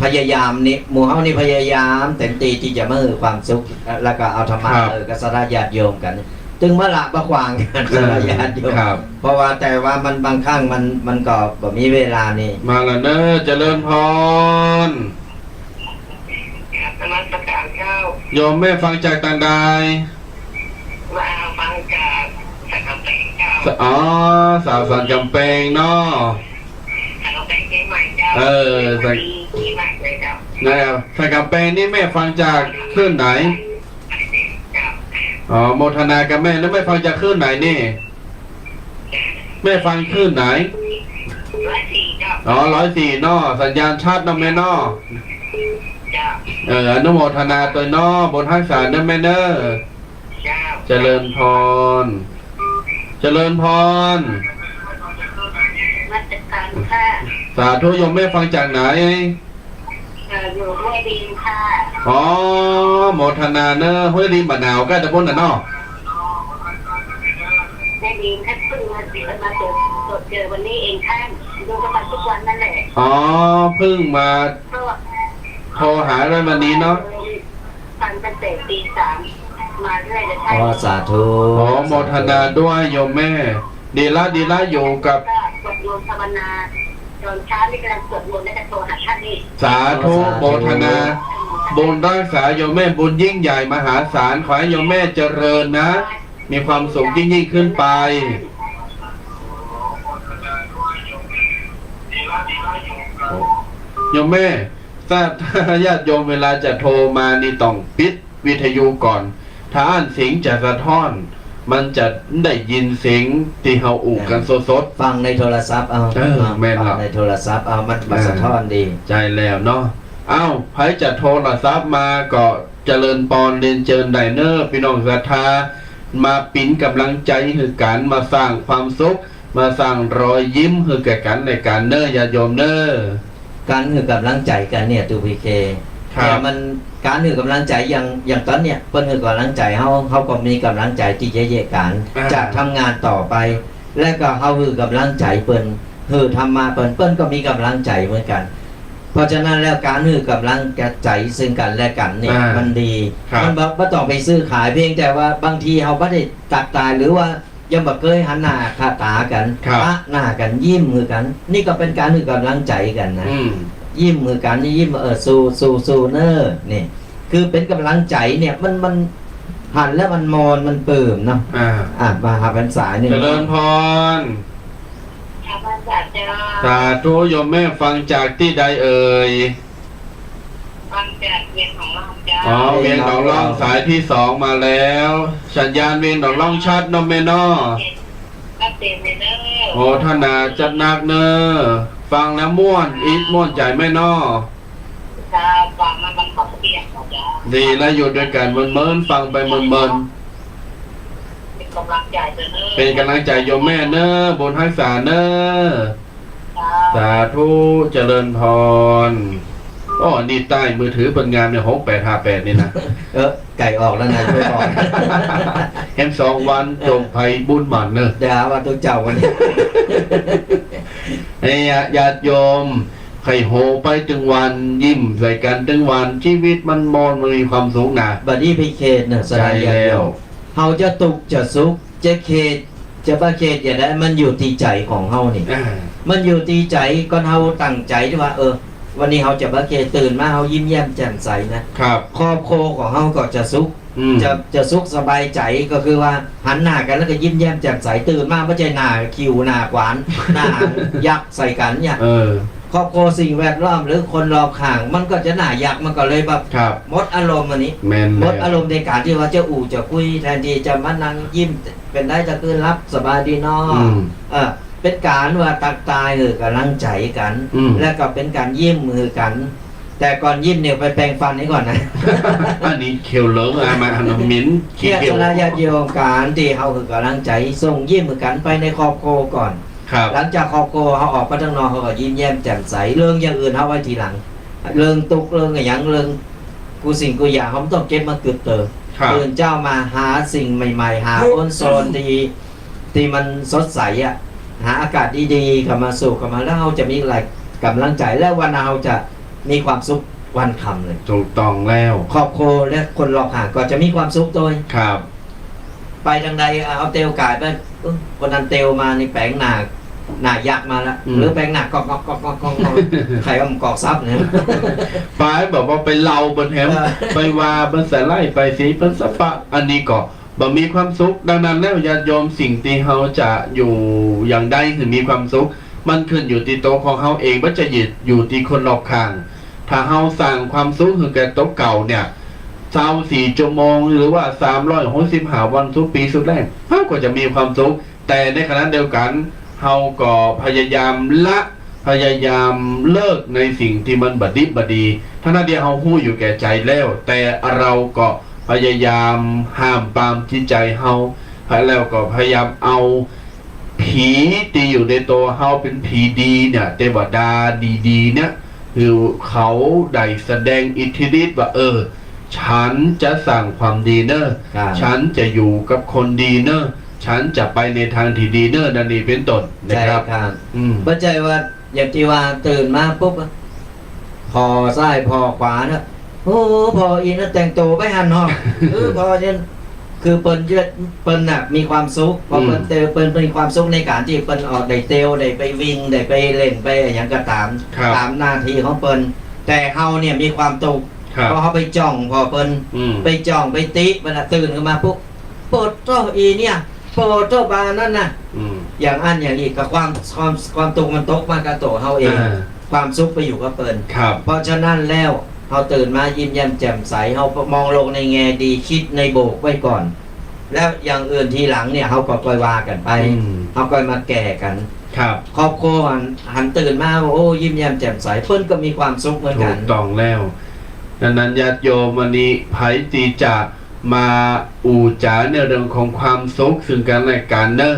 พยายามนี่หมู่เฮานี่พยายามเต็มที่ที่จะมาให้ความสุขแล้วก็เอาธรรมะกับสระญาติโยมกันจึงมาละบะควางกันสระญาติโยมเพราะว่าแต่ว่ามันบางครั้งมันก็บ่มีเวลานี่มาแล้วเนอะเจริญพรนมัสการเจ้าโยมแม่ฟังจากต่างใดมาฟังจากสังกำแพงเจ้าสาวสันกำแพงเนาะสังกำแพงที่ใหม่เจ้าที่ใหม่เลยเจ้าสังกำแพงนี่แม่ฟังจากคลื่นไหนโมทนากับแม่แล้วแม่ฟังจากคลื่นไหนนี่แม่ฟังคลื่นไหน104เนาะสัญญาณชัดนะแม่เนาะอนุโมทนาตัวน้อบนทักษะนะแม่เนอเจริญพรสาธุโยมแม่ฟังจากไหนอยู่ห้วยดินค่ะโมทนาเนอะห้วยดินบ่หนาวก็จะพ้นน่ะเนาะห้วยดินแค่เพิ่งมาเจอวันนี้เองท่านดูกันมาทุกวันนั่นแหละเพิ่งมาโทรหาเรื่องวันนี้เนาะฟังตั้งแต่ตี3มาเรื่อยเลยท่านสาธุโมทนาด้วยโยมแม่ดีละอยู่กับสวดมนต์ภาวนาตอนเช้านี่กำลังสวดมนต์และจะโทรหาท่านนี่สาธุโมทนาบุญรักษาโยมแม่บุญยิ่งใหญ่มหาศาลขอให้โยมแม่เจริญนะมีความสุขยิ่งขึ้นไปโยมแม่ถ้าญาติโยมเวลาจะโทรมานี่ต้องปิดวิทยุก่อนถ้าอ่านเสียงจะสะท้อนมันจะได้ยินเสียงที่เฮาอู่กันสดๆฟังในโทรศัพท์แม่นครับในโทรศัพท์มันสะท้อนดีใจแล้วเนาะไผจะโทรศัพท์มาก็เจริญปอนเรียนเชิญไดเนอร์พี่น้องศรัทธามาปิ้นกำลังใจคือการมาสร้างความสุขมาสร้างรอยยิ้มคือแก่กันในการเนอร์ญาติโยมเนอร์การคือกำลังใจกันเนี่ยตูพีเคแต่มันการคือกำลังใจอย่างตอนเนี่ยเปิ้นคือกำลังใจเขาก็มีกำลังใจที่จะแยกกันจะทำงานต่อไปและก็เขาคือกำลังใจเปิ้นคือทำมาเปิ้นก็มีกำลังใจเหมือนกันเพราะฉะนั้นแล้วการคือกำลังใจซึ่งกันและกันเนี่ยมันดีมันไม่ต้องไปซื้อขายเพียงแต่ว่าบางทีเขาไม่ได้ตักตายหรือว่ายังบ่เคยหันหน้าคาตากันปะหน้ากันยิ้มมือกันนี่ก็เป็นการคือกำลังใจกันนะยิ้มมือกันนี่ยิ้มสู้เนอนี่คือเป็นกำลังใจเนี่ยมันหันแล้วมันมอนมันเปิ่มเนาะมาหาพรรษาเนี่ยเจริญพรสาธุโยมแม่ฟังจากที่ใดเอ่ยฟังจ อ๋อเวียงหนองล่องสายที่2มาแล้ว สัญญาณเวียงหนองล่องชัดเนาะแม่เนาะ ก็เต็มเลยเนอะ โอ้ท่านนาจัดหนักเนอะฟังแล้วม่วนอีกม่วนใจแม่เนาะ ถ้าฟังมันขอเปลี่ยนหมดแล้ว ดีแล้วอยู่ด้วยกันเมินๆฟังไปเมิน เป็นกำลังใจเนอะ ๆเป็นกำลังใจโยมแม่เนอะบนทักษาเนอะ สาธุเจริญพรอ๋อนี่ใต้มือถือเป็นงานเนี่ย6858นี่นะ ไก่ออกแล้วนายช่วยบอก เห็น2 วันจบภัยบุญหมันเนอะ เดี๋ยวหาว่าตัวเจ้าวันนี้ ไอ้ญาติโยมไข่โหไปถึงวันยิ้มใส่กันถึงวันชีวิตมันมอนมันมีความสุขนะ บัดนี้ไปเขตเนี่ยส ใช่ ลาย แล้ว เฮาจะตุกจะสุกจะเขตจะบ่เขตอย่างนั้นมันอยู่ที่ใจของเฮานี่ อ่า มันอยู่ที่ใจก่อนเฮาตั้งใจที่ว่า วันนี้เฮาจะบ่เขตตื่นมาเฮายิ้มแย้มแจ่มใสนะครับ ครอบครัวของเฮาก็จะสุข อืม จะสุขสบายใจก็คือว่าหันหน้ากันแล้วก็ยิ้มแย้มแจ่มใสตื่นมาไม่ใช่หน้าคิวหน้าขวาน หน้ายักษ์ใส่กันเนี่ย เออ ครอบครัวสิ่งแวดล้อมหรือคนรอบข้าง มันก็จะหน้ายักษ์มันก็เลยแบบ ครับ หมดอารมณ์อันนี้ แมน หม แล้ ดอาว รมณ์ในการที่ว่าจะอู่จะคุยแทนที่จะมานั่งยิ้มเป็นได้จะคืนรับสบายดีเนอ อืม เป็นการว่าตักตายคือกำลังใจกัน อืม แล้วก็เป็นการยิ้มมือกัน แต่ก่อนยิ้มเนี่ยไปแปรงฟันให้ก่อนนะ อันนี้เขียวเหลืองอะมาอันนั้นมิ้นขี้ เนี่ย เขีย ส ว ลายาติโยมการที่เขาคือกำลังใจส่งยิ้มมือกันไปในครอบครัวก่อน ครับ หลังจากครอบครัวเขาออกไปข้างนอกเขาก็ยิ้มแย้มแจ่มใสเรื่องอย่างอื่นเขาไว้ทีหลัง เรื่องตุกเรื่องอะไรอย่างเรื่องกูสิ่งกูอยากเขาไม่ต้องเก็บมาเกิดเติม ครับ ตื่นเจ้ามาหาสิ่งใหม่ๆ หาอ้นโซนที่มันสดใสอ่ะหาอากาศดีๆกลับมาสู่กลับมาแล้วเราจะมีอะไรกำลังใจและวันเราจะมีความสุขวันคำเลย ถูกต้องแล้ว ครอบครัวและคนรอบข้างก็จะมีความสุขโดย ครับ ไปทางใดเอาเตลกายไปคนนั้นเตลมาในแปลงหนายักษ์มาแล้วหรือแปลงหนากอกใครก็มันกอกซับเนี่ย ปายบอกว่าไปเล่าบนแฮม ไปว่าบนสายไล่ไปสีเพิ่นสะปะ อันนี้ก็บ่มีความสุข ดังนั้นแล้วญาติโยมสิ่งที่เฮาจะอยู่อย่างใดคือมีความสุข มันขึ้นอยู่ที่ตัวของเฮาเองว่าจะอยู่ที่คนรอบข้าง ถ้าเฮาสร้างความสุขคือแก่โต๊ะเก่าเนี่ย24 ชั่วโมงหรือว่า365วันทุกปีสุดแรกเฮาก็จะมีความสุข แต่ในขณะเดียวกันเฮาก็พยายามพยายามเลิกในสิ่งที่มันบดิบดีทั้งนั้นที่เฮาฮู้อยู่แก่ใจแล้ว แต่เราก็พยายามห้ามปรามจิตใจเฮาแล้วก็พยายามเอาผีที่อยู่ในตัวเฮาเป็นผีดีเนี่ยเทวดาดีๆเนี่ยคือเขาได้แสดงอิทธิฤทธิ์ว่าฉันจะสั่งความดีเนอะฉันจะอยู่กับคนดีเนอะฉันจะไปในทางที่ดีเนอะนั่นนี่เป็นต้นนะ ใช่ ครับ ครับ อืม ปัจจัยว่าอย่างที่ว่าตื่นมาปุ๊บพอซ้ายพอขวาเนี่ยโอ้พออีนั่นแต่งตัวไปหันห้อง พอเนี่ยคือเปิ้นน่ะมีความสุขพอเปิ้นเปิ้นมีความสุขในการที่เปิ้นออกได้เตลได้ไปวิ่งได้ไปเล่นไปอะไรอย่างก็ตาม ครับ ตามหน้าที่ของเปิ้นแต่เฮาเนี่ยมีความตุก ครับ พอเขาไปจ้องพอเปิ้น อืม ไปจ้องไปติเวลาตื่นขึ้นมาปุ๊บโปรดโตอีเนี่ยโปรดโตบานั่นน่ะ อืม อย่างอันอย่างนี้กับความตุกมันตกมากับตัวเฮาเอง อ่า ความสุขไปอยู่กับเปิ้น ครับ เพราะฉะนั้นแล้วเราตื่นมายิ้มแย้มแจ่มใสเรามองโลกในแง่ดีคิดในโบกไว้ก่อน แล้วอย่างอื่นทีหลังเนี่ยเราก็ค่อยว่ากันไป อืม เราค่อยมาแก่กัน ครับ ครอบครัวหันตื่นมาโอ้ยิ้มแย้มแจ่มใสเพิ่นก็มีความสุขเหมือน ถู กัน กต้องแล้วดังนั้นญาติโยมวันนี้ไผตีจะมาอูจาในเรื่องของความสุขซึ่งกันและกันเนอะ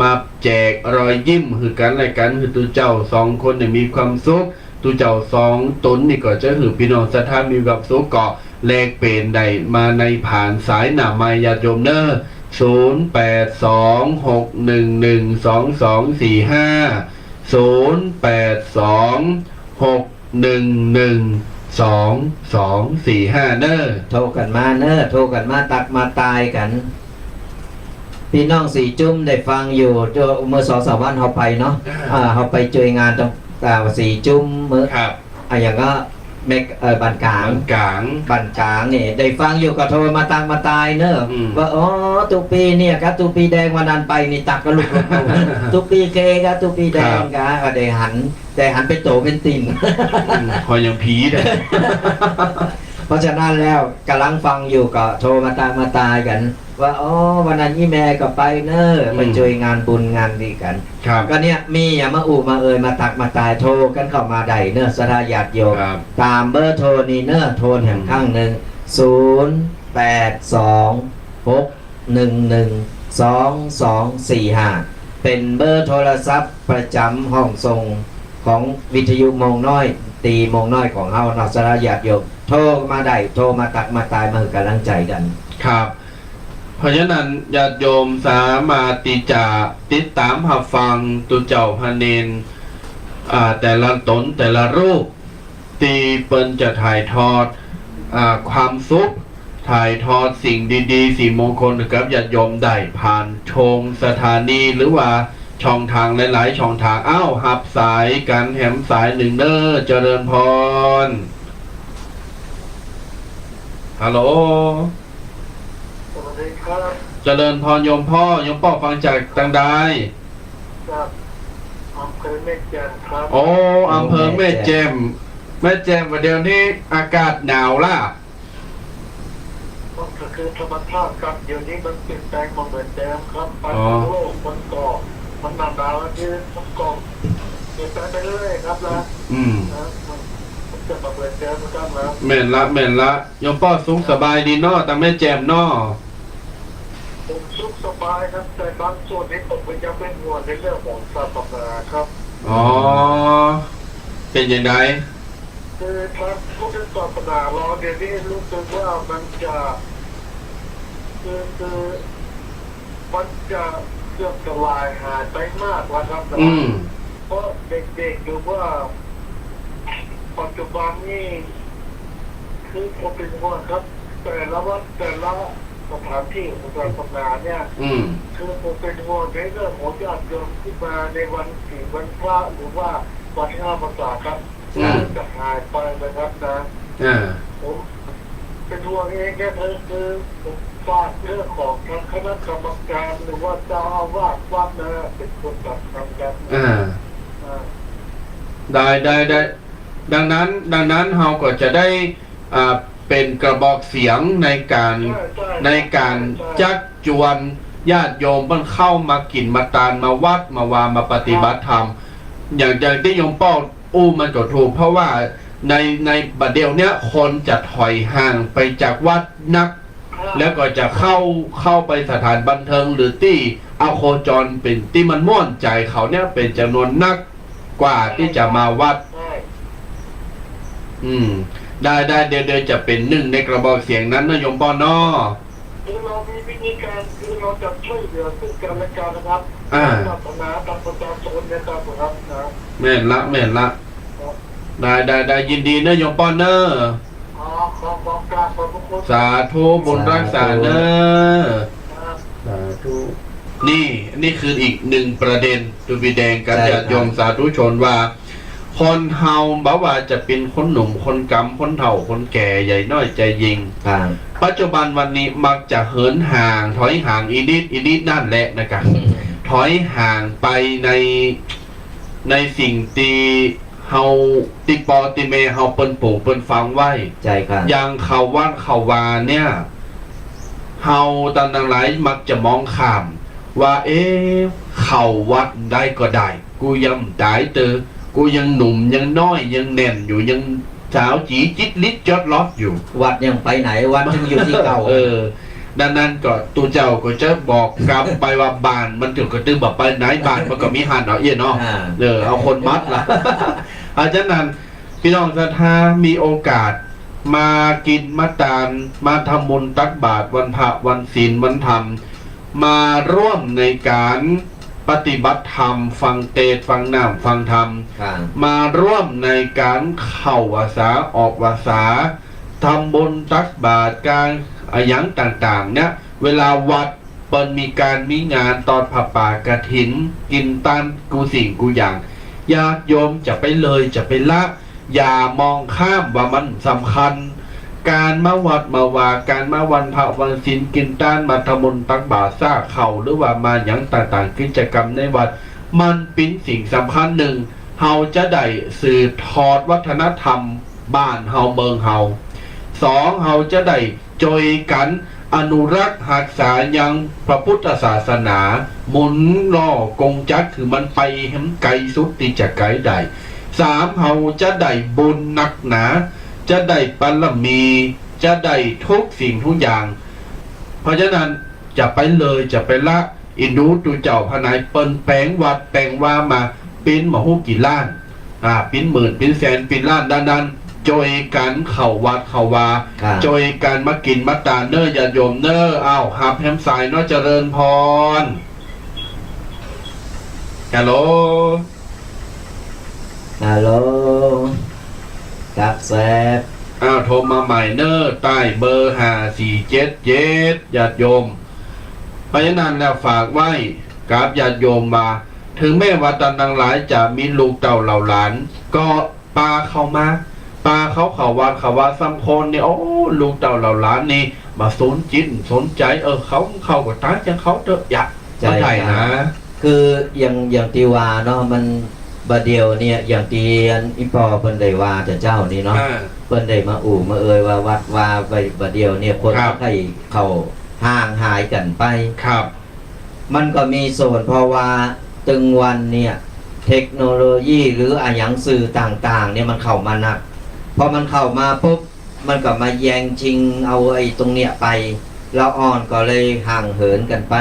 มาแจกรอยยิ้มคือกันและกันคือตัวเจ้าสองคนเนี่ยมีความสุขตัวเจ้าสองตนนี่ก็จะคือพี่น้องสถานมีความสุขก็แลกเปลี่ยนได้มาในผ่านสายหน้าไมญาติโยมเนอะ0826112245เนอะ โทรกันมาเนอะโทรกันมาตักมาตายกัน พี่น้องสีจุ้มได้ฟังอยู่เมื่อ2-3 วันเขาไปเนาะเขาไปเจองานตรงสีจุ้มเมื่อ ครับ อย่างก็เมกบันกลาง กลาง บันกลางเนี่ยได้ฟังอยู่ก็โทรมาตังมาตายเนอะ อืม ว่าอ๋อตุปีเนี่ยครับตุปีแดงวันนั้นไปนี่ตักกระลุกลงมาตุปีเคครับตุปีแดงครับได้หันไปโตเป็นติ่น คอยยังผีเลย ม เพราะฉะนั้นแล้วกำลังฟังอยู่ก็โทรมาตายกัน ว่าอ๋อวันนั้นยี่แม่ก็ไปเนอะไปช่วยงานบุญงานดีกัน ครับ ก็เนี่ยมีอย่ามาอูมาเอ่ยมาตักมาตายโทรกันเข้ามาได้เนอะสถาญาติโยม ครับ ตามเบอร์โทรนี้เนอะโทรแห่งข้างหนึ่ง0826112245เป็นเบอร์โทรศัพท์ประจำห้องส่งของวิทยุโมงน้อยตีโมงน้อยของเฮาเนาะสถาญาติโยมโทรมาได้โทรมาตักมาตายมาให้กำลังใจกัน ครับ เพราะฉะนั้นญาติโยมสามารถที่จะติดตามหับฟังตุเจ้าพระเนนแต่ละตนแต่ละรูปที่เปิ้นจะถ่ายทอดความสุขถ่ายทอดสิ่งดีๆสิ่งมงคลกับญาติโยมได้ผ่านชงสถานีหรือว่าช่องทางหลายๆช่องทางหับสายกันแหมสายหนึ่งเด้อเจริญพรฮัลโหล สวัสดีครับ เจริญพรโยมพ่อฟังจากตังใด จากอำเภอแม่แจ่มครับ โอ้อำเภอแม่แจ่มวันเดียวนี้อากาศหนาวล่ะ ก็คือธรรมชาติครับเดี๋ยวนี้มันเปลี่ยนแปลงมาเหมือนเดิมครับปัจ อ๋อ จุบันโลกมันก่อมันหนาดาวที่มันก่อเปลี่ยนแปลงไปเรื่อยๆครับนะมันจะมาเหมือนเดิมครับนะ แม่นละโยมพ่อสุขสบายดีเนาะตังแม่แจ่มเนาะ ผมสุขสบายครับแต่บางส่วนนี้ผมก็ยังเป็นห่วงในเรื่องของศาสนาครับ อ๋อเป็นยังไง คือครับผู้ที่ศาสนาเราเดี๋ยวนี้รู้สึกว่ามันจะคือมันจะเสื่อมสลายหายไปมากแล้วครับนะ เพราะเด็กๆหรือว่าปัจจุบันนี่คือผมเป็นห่วงครับแต่ละวัดแต่ละสถานที่ของศาสนาเนี่ยคือผมเป็นห่วงในเรื่องของญาติโยมที่มาในวันสี่วันพระหรือว่าวันที่5 พรรษาครับจะหายไปนะครับนะผมเป็นห่วงเองแค่คือผมฝากเรื่องของทางคณะกรรมการหรือว่าเจ้าอาวาสวัดนะเป็นคนตัดทำกันได้ดังนั้นเราก็จะได้เป็นกระบอกเสียงในการจักจวนญาติโยมมันเข้ามากินมาตานมาวัดมาวามาปฏิบัติธรรมอย่างที่โยมป้อมันก็ถูกเพราะว่าในบัดเดียวเนี้ยคนจะถอยห่างไปจากวัดนักแล้วก็จะเข้าไปสถานบันเทิงหรือที่เอาโคจรเป็นที่มันม่วนใจเขาเนี่ยเป็นจำนวนนักกว่าที่จะมาวัดได้เดี๋ยวจะเป็นหนึ่งในกระบอกเสียงนั้นนะโยมปอนอคือเรามีวิธีการคือเราจะช่วยเหลือซึ่งกันและกันนะครับศาสนาตามประชาชนนะครับนะแม่นละได้ยินดีนะโยมปอนเนอร์ขอบคุณสาธุบุญรักษาเนอสาธุนี่คืออีกหนึ่งประเด็นดูบีแดงกันญาติโยมสาธุชนว่าคนเฮาบอกว่าจะเป็นคนหนุ่มคนกำคนเฒ่าคนแก่ใหญ่น้อยใจยิงปัจจุบันวันนี้มักจะเหินห่างถอยห่างอีนิดนั่นแหละนะครับถอยห่างไปในสิ่งที่เฮาติปอติเมเฮาเปิ้นปลูกเปิ้นฟังไว้ใจครับอย่างเขาวัดเขาวาเนี่ยเฮาต่างหลายมักจะมองข้ามว่าเขาวัดได้ก็ได้กูยังได้กูยังหนุ่มยังน้อยยังแน่นอยู่ยังสาวจีจิตลิดจอดล็อกอยู่วัดยังไปไหนวัดยังอยู่ที่เก่าดังนั้นก็ตัวเจ้าก็จะบอกกลับไปว่าบ้านมันถึงก็ตึงแบบไปไหนบ้านมันก็มีหันเนาะเอาคนมัดละอาจารย์นั้นพี่น้องศรัทธามีโอกาสมากินมาตานมาทำบุญตักบาตรวันพระวันศีลวันธรรมมาร่วมในการปฏิบัติธรรมฟังเทศฟังน้ำฟังธรรมมาร่วมในการเข้าวาสาออกวาสาทำบุญตักบาตรการอย่างต่างๆเนี่ยเวลาวัดเปิดมีการมีงานตอนผับป่ากฐินกินตานกูสิ่งกูอย่างญาติโยมจะไปเลยจะไปละอย่ามองข้ามว่ามันสำคัญการมาวัดมาวาการมาวันพระวันศีลกินต้านมาทำบุญตักบาตรซ่าเข่าหรือว่ามาอย่างต่างๆกิจกรรมในวัดมันเป็นสิ่งสำคัญหนึ่งเฮาจะได้สืบทอดวัฒนธรรมบ้านเฮาเมืองเฮา สองเฮาจะได้จอยกันอนุรักษ์รักษายังพระพุทธศาสนาหมุนล้อกงจักรคือมันไปให้มันไกลสุดที่จะไกลได้สามเฮาจะได้บุญหนักหนาจะได้บารมีจะได้ทุกสิ่งทุกอย่าง เพราะฉะนั้นจะไปเลยจะไปละอินดูตูเจ้าพนายเปิ้นแปลงวัดแปลงว่ามาปิ้นมาหู้กี่ล้านปิ้นหมื่นปิ้นแสนปิ้นล้านด้านจอยกันเข่าวัดเข่าวา ครับ จอยกันมากินมาตาเนอร์อย่าโยมเนอร์อ้าวหับแฮมสายเนาะเจริญพรฮัลโหล ฮัลโหลกับแซบ อ้าวโทรมาใหม่เนอร์ใต้เบอร์5477ญาติโยมเพราะฉะนั้นแล้วฝากไว้กับญาติโยมมา ถึงแม้ว่าตอนทั้งหลายจะมีลูกเต่าเหล่าหลาน ก็ปาเข้ามาปาเขาวัดเขาว่าสัมพนเนี่ยโอ้ลูกเต่าเหล่าหลานนี่มาสนจิตสนใจเขาก็ตายจังเขาเถอะอยากเข้าใจนะ คืออย่างที่ว่าเนาะมันบาเดียวเนี่ยอย่างที่อีปอเพิ่นได้ว่าแต่เจ้านี่เนาะเพิ่นได้มามาเอ่ยว่าวัดว่าไปบาเดียวเนี่ยคน ครับ ให้เขาห่างหายกันไป ครับ มันก็มีส่วนเพราะว่าตึงวันเนี่ยเทคโนโลยีหรืออะหยังสื่อต่างๆเนี่ยมันเข้ามาหนักพอมันเข้ามาปุ๊บมันก็มาแย่งชิงเอาไอ้ตรงเนี้ยไปแล้วอ่อนก็เลยห่างเหินกันไป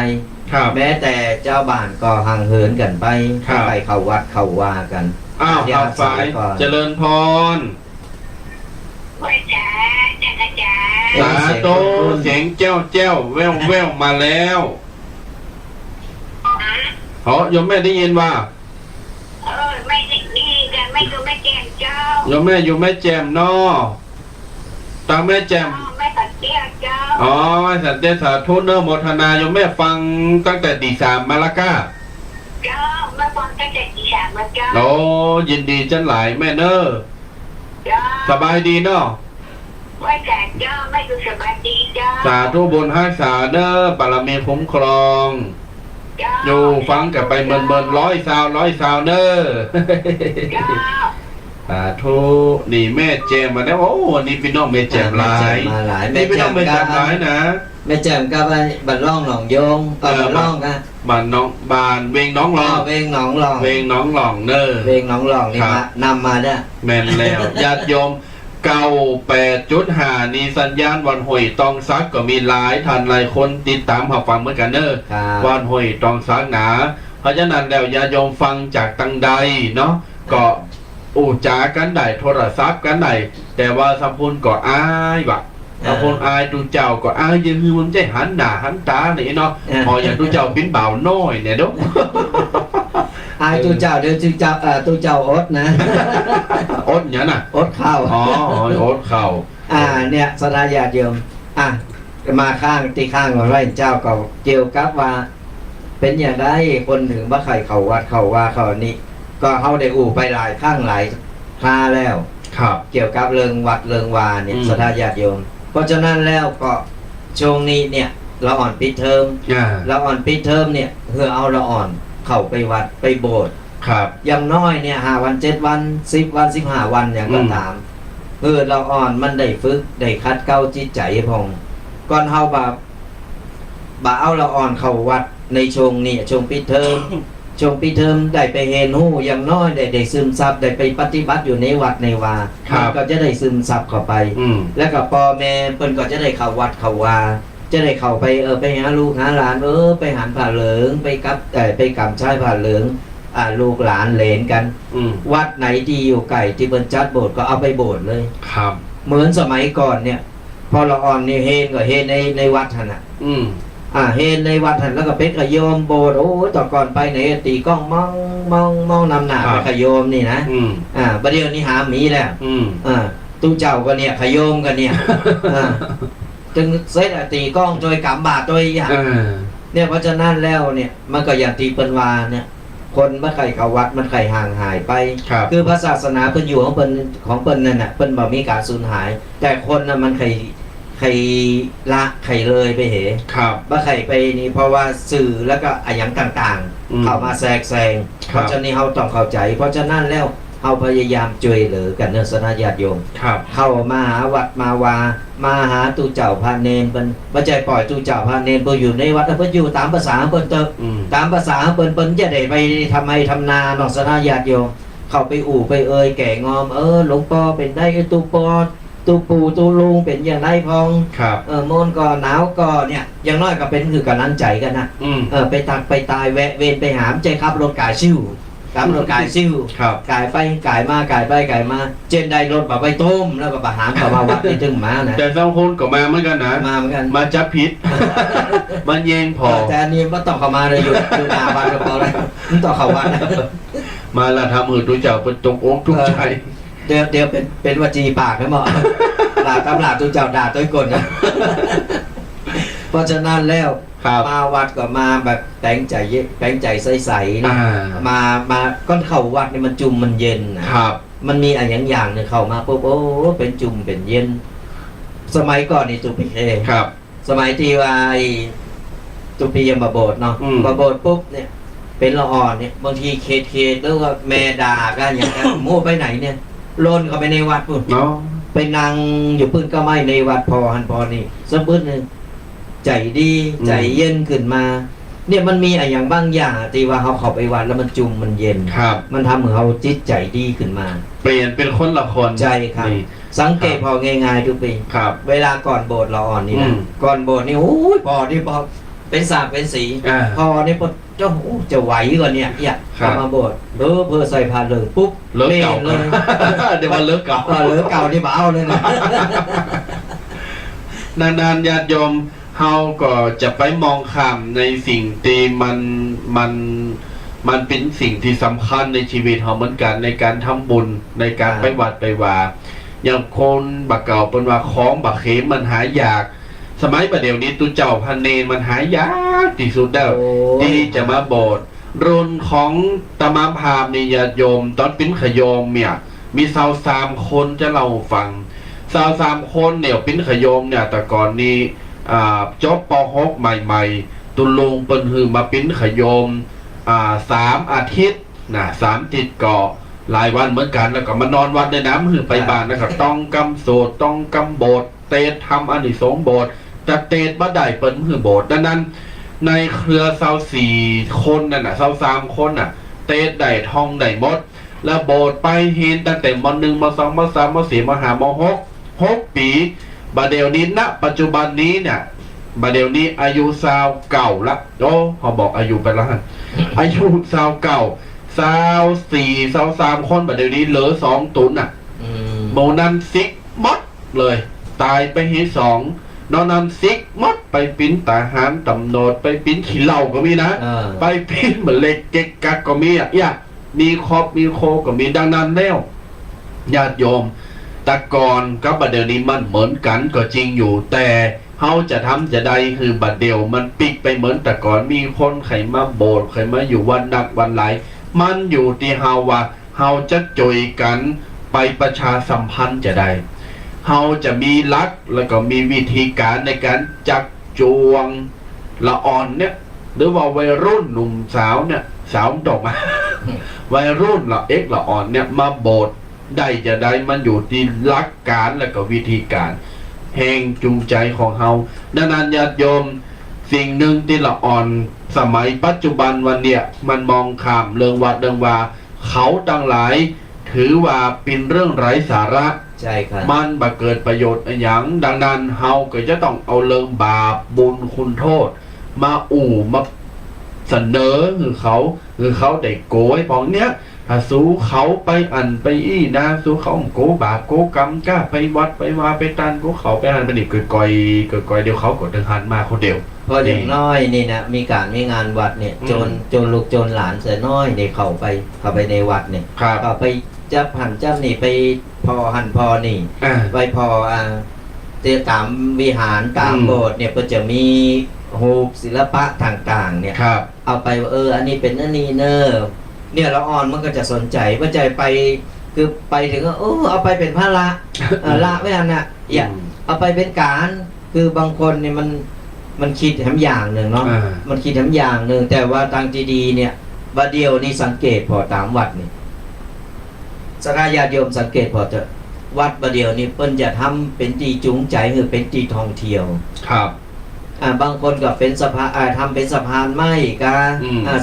ครับ แม้แต่เจ้าบ้านก็ห่างเหินกันไป ครับ ไปเข้าวัดเข้าว่ากัน อ้าว เดี๋ย ข่าว วสาย ก่อน เจริญพร โอ้ยจ๋าจักรจ๋า สาธุเสียงเจ้าแววมาแล้วโยมแม่ได้ยินว่า ไม่ได้ดีกันไม่ดูไม่แจ้งเจ้า โยมแม่อยู่แม่แจมนอตามแม่แจม ไม่ตัดเตี้ยเจ้า อ๋อสันเตสาธุเนอร์โมทนาโยมแม่ฟังตั้งแต่ตีสามมาละก้า เจ้าเมื่อตอนตั้งแต่ตีสามมาเจ้า โอ้ยินดีจันหลายแม่เนอร์ เจ้า สบายดีเนาะ ไว้แต่เจ้าไม่ดูสบายดีเจ้า สาธุบุญฮักษาเนอร์บารมีคุ้มครอง เจ้า อยู่ฟังกับไปเมินร้อยสาวเนอร์ เจ้า สาธุนี่แม่แจมมาแล้วโอ้วันนี้พี่น้องแม่แจมหลาย มาหลาย นี่พี่น้องแม่แจมหลายนะ แม่แจ่มกับไอ้บันล่องหนองโยงบันล่องนะ บ้านน้องบ้านเวงน้องหลอง เวงหนองหลอง เวงน้องหลองเนอร์ เวงหนองหลองนี่ ครับ นำมาเนี่ย แม่นแล้ว ญาติโยม98.5นี่สัญญาณวันหวยตองซักก็มีหลายท่านหลายคนติดตามหาฟังเหมือนกันเนอ ครับ วันหวยตองซักหนาเพราะฉะนั้นแล้วญาติโยมฟังจากตังใดเนาะก็อูจากันได้โทรศัพท์กันได้แต่ว่าสัมพุนก็อายว่ะสัมพุนอายดูเจ้าก็อายยังคือมันใจหันหน้าหันตานี่เนาะพออย่างดูเจ้าเป็นบ่าวน้อยเนี่ยเนาะ ไอ้ตู้เจ้าเดี๋ยวตู้เจ้าตู้เจ้าอดนะ อดเนี่ยน่ะ อดข้าว อ๋ออดเข่า เนี่ยสดาญาติโยมมาข้างตีข้างของไร่เจ้าก็เกี่ยวกับว่า เป็นอย่างไรคนถึงว่าใครเขาวัดเขาว่าเขานี่ก็เขาได้อู่ไปหลายข้างหลายคราแล้ว ครับ เกี่ยวกับเรื่องวัดเรื่องวาเนี่ย อืม สดาญาติโยม เพราะฉะนั้นแล้วก็ช่วงนี้เนี่ยเราอ่อนปิดเทอม อ่า เราอ่อนปิดเทอมเนี่ยเพื่อเอาเราอ่อนเข้าไปวัดไปโบสถ์ ครับ อย่างน้อยเนี่ย5 วัน 7 วัน 10 วัน 15 วันอย่างก็ อืม ตามเพื่อเราอ่อนมันได้ฝึกได้คัดเก้าจิตใจพองก่อนเฮาบ่เอาเราอ่อนเข้าวัดในช่วงนี้ช่วงปิดเทอม ช่วงปิดเทอมได้ไปเห็นหู้อย่างน้อยได้ซึมซับได้ไปปฏิบัติอยู่ในวัดในวา ครับ มันก็จะได้ซึมซับเข้าไป อืม แล้วก็พ่อแม่เพิ่นก็จะได้เข้าวัดเข้าวา จะได้เข้าไปไปหาลูกหาหลานไปหันผ่าเหลืองไปกับไปกำชายผ่าเหลืองลูกหลานเหลนกัน อืม วัดไหนที่อยู่ไกลที่เพิ่นจัดโบสถ์ก็เอาไปโบสถ์เลย ครับ เหมือนสมัยก่อนเนี่ย พอเราอ่อนนี่เฮนก็เฮนในวัดหั่นน่ะ อืม เฮนในวัดหั่นแล้วก็เป็นขยโยมโบสถ์โอ้ต่อก่อนไปไหนตีกล้องมองนำหน้าไปขยโยมนี่นะ อืม ประเดี๋ยวนี้หาหมีแล้ว อืม ตู้เจ้าก็เนี่ยขยโยมกันเนี่ยจึงเซตตีกล้องโดยกำบาตโดยอย่าง เนี่ยเพราะฉะนั้นแล้วเนี่ยมันก็อย่างที่เปิ้นว่าเนี่ย คนเมื่อใครเข้าวัดมันใครห่างหายไป ครับ คือพระศาสนาเพิ่นอยู่ของเปิ้นนั่นน่ะเปิ้นบ่มีการสูญหาย แต่คนน่ะมันใครละใครเลยไปเห ครับ บ่ใครไปนี่เพราะว่าสื่อแล้วก็อะหยังต่าง อืม ๆเข้ามาแทรกแซง ครับ เพราะฉะนั้นเฮาต้องเข้าใจ เพราะฉะนั้นแล้ว เฮาพยายามช่วยเหลือกันเนื้อสนาญาติโยม ครับ เข้ามาหาวัดมาวามาหาตู้เจ้าพระเนนเพิ่นบ่ใจปล่อยตู้เจ้าพระเนนเพิ่นอยู่ในวัดแล้วเพิ่นอยู่ตามภาษาเพิ่นเถอะ อืม ตามภาษาเปิ้นจะได้ไปทำไมทำนาเนาะสนาญาติโยมเข้าไปอู่ไปเอ่ยแก่งอมหลวงพ่อเป็นได้ตูปอตูปู่ตูลุงเป็นอย่างไรพอง ครับ โมนก็หนาวก็เนี่ยอย่างน้อยก็เป็นคือกำลังใจกันนะ อืม ไปตักไปตายแวะเวนไปหามใจขับรถกายซิ่วขับรถกายซิ่ว ครับ กายไปกายมากายไปกายมาเจนได้รถแบบไปต้มแล้วก็ไปหามกับมาวัดที่ถึงมานะ แต่สองคนก็มาเหมือนกันนะ มาเหมือนกัน มาจับผิด มันแยงพอ แต่อันนี้มันต้องเข้ามาเลยอยู่หน้าวัดก็พอแล้วมันต้องเข้าวัดนะ มาละทำมือตัวเจ้าเป็นตรงอกทุกใจ เดี๋ยวเป็นวจีปากนะหมอ ด่าตำราตัวเจ้าด่าตัวกลนะ เพราะฉะนั้นแล้ว ครับ มาวัดก็มาแบบแต่งใจใสๆนะ อ่า มาก้อนเข้าวัดนี่มันจุ่มมันเย็นนะครับ มันมีอะไรอย่างหนึ่งเข้ามาปุ๊บโอ้เป็นจุ่มเป็นเย็น สมัยก่อนนี่ตุปีเอง ครับ สมัยที่ว่าไอ้ตุปียังมาโบสถ์เนาะ อืม มาโบสถ์ปุ๊บเนี่ย เป็นละอ่อนเนี่ยบางทีเคสหรือว่าแม่ด่ากันอย่างนั้น โม่ไปไหนเนี่ยโลนเข้าไปในวัดปุ๊บ เนาะ ไปนั่งอยู่ปืนก็ไม่ในวัดพอหันพอนี่สักปืนหนึ่งใจดีใจเย็นขึ้นมา เนี่ยมันมีอะไรอย่างบางอย่างที่ว่าเขาเข้าไปวัดแล้วมันจุ่มมันเย็น ครับ มันทำให้เขาจิตใจดีขึ้นมา เปลี่ยนเป็นคนละคน ใจครับ นี่ สังเกตพอง่ายๆทุกปี ครับ เวลาก่อนโบสถ์เราอ่อนนี่ อื นะ ม ก่อนโบสถ์นี่โอ้ยพอที่พอเป็นสากเป็นสี อ่า พอนี่พอเจ้าโอ้จะไหวกว่าเนี่ยอยาก ครับ เข้ามาโบสถ์เพื่อใส่ผ้าเหลืองปุ๊บ เลิกเก่า เลย เดี๋ยวมันเลิกเก่า เหลือเก่านี่บ้าเอาเลยนะ นานๆญาติโยมเฮาก็จะไปมองข้ามในสิ่งที่มันเป็นสิ่งที่สำคัญในชีวิตเฮาเหมือนกันในการทำบุญในการไปวัดไปวาอย่างคนบักเก่าเป็นว่าของบักเขมมันหายาก สมัยประเดี๋ยวนี้ตุเจ้าพันเนนมันหายากที่สุดแล้ว โอ้ย ที่จะมาโบสถ์รุ่นของตมาพราหมณ์นี่ญาติโยม ตอนปิ้นขยมเนี่ยมีสาว3 คนจะเล่าฟังสาว3 คนเนี่ยปิ้นขยมเนี่ยแต่ก่อนนี้จบป .6 ใหม่ๆตุลุงเปิ้นหือมาปิ้นขยม3 อาทิตย์นะ3 อาทิตย์ก็หลายวันเหมือนกันแล้วก็มานอนวัดในน้ำหือไปบ้านนะครับต้องกำโสดต้องกำโบสถ์เตดทำอานิสงส์โบสถ์จะเตดบ่ได้เปิ้นหือโบสถ์ดังนั้น ในเครือ24 คนนั่นน่ะ23 คนน่ะ เตดได้ทองได้หมด แล้วโบสถ์ไปเห็นตั้งแต่ม.1 ม.2 ม.3 ม.4 ม.5 ม.6 ปีบัดเดี๋ยวนี้ณปัจจุบันนี้เนี่ยบัดเดี๋ยวนี้อายุเก่าละโอ้เขาบอกอายุไปแล้วฮะ อายุเก่า24 23 คนบัดเดี๋ยวนี้เหลือ2 ตุนน่ะ อืม โมนันซิกมดเลย ตายไปเฮ2นอนนันซิกมดไปปิ้นตาหารตำโนดไปปิ้นขี้เหล้าก็มีนะ เออ ไปปิ้นเหมือนเล็กเก็กกักก็มีอ่ะอย่ามีครอบมีโคก็มีดังนั้นแล้วญาติโยมแต่ก่อนกับบัดเดี๋ยวนี้มันเหมือนกันก็จริงอยู่ แต่เฮาจะทำจะใดคือบัดเดียวมันปิกไปเหมือนแต่ก่อนมีคนไขมาโบสถ์ไขมาอยู่วันนักวันหลายมันอยู่ที่เฮาว่าเฮาจะจอยกันไปประชาสัมพันธ์จะได้เฮาจะมีหลักแล้วก็มีวิธีการในการจักจวงละอ่อนเนี่ยหรือว่าวัยรุ่นหนุ่มสาวเนี่ยสาวดอกมา วัยรุ่นละละอ่อนเนี่ยมาโบสถ์ได้จะได้มันอยู่ที่หลักการและก็วิธีการแห่งจูงใจของเฮาดังนั้นญาติโยมสิ่งหนึ่งที่ละอ่อนสมัยปัจจุบันวันเนี่ยมันมองข้ามเรื่องวัดเรื่องว่าเขาตั้งหลายถือว่าเป็นเรื่องไร้สาระ ใช่ครับ มันบ่เกิดประโยชน์อหย่างดังนั้นเฮาก็จะต้องเอาเรื่องบาปบุญคุณโทษ มามาเสนอคือเขาได้โกยพองเนี้ยถ้าสู้เขาไปอันไปอี้นะสู้เขาโกบาปโกกรรมกล้าไปวัดไปวาไปตันกูเขาไปหันไปนี่เกิดก่อยเดี๋ยวเขากดถึงหันมาคนเดียว เพราะอย่างน้อยนี่นะมีงานวัดเนี่ย อืม จนลูกจนหลานเสียน้อยเนี่ยเข้าไปในวัดเนี่ย ครับ เข้าไปจับหันจับนี่ไปพอหันพอนี่ ไปพอเตรียมตามวิหารตาม อืม โบสถ์เนี่ยก็จะมีรูปศิลปะต่างๆเนี่ย ครับ เอาไปว่าอันนี้เป็นอันนี้เนอเนี่ยเราอ่อนมันก็จะสนใจว่าใจไปคือไปถึงก็เอาไปเป็นพระละละไม่อันน่ะอย่าเอาไปเป็นการคือบางคนเนี่ยมันคิดทำอย่างหนึ่งเนาะ มันคิดทำอย่างหนึ่งแต่ว่าทางที่ดีเนี่ยบัดเดียวนี่สังเกตพอตามวัดนี่ สกายาติโยมสังเกตพอเถอะวัดประเดี๋ยวนี้เปิ้นจะทำเป็นตีจูงใจหรือเป็นตีท่องเที่ยว ครับ บางคนก็เป็นสะพานทำเป็นสะพานไม้กา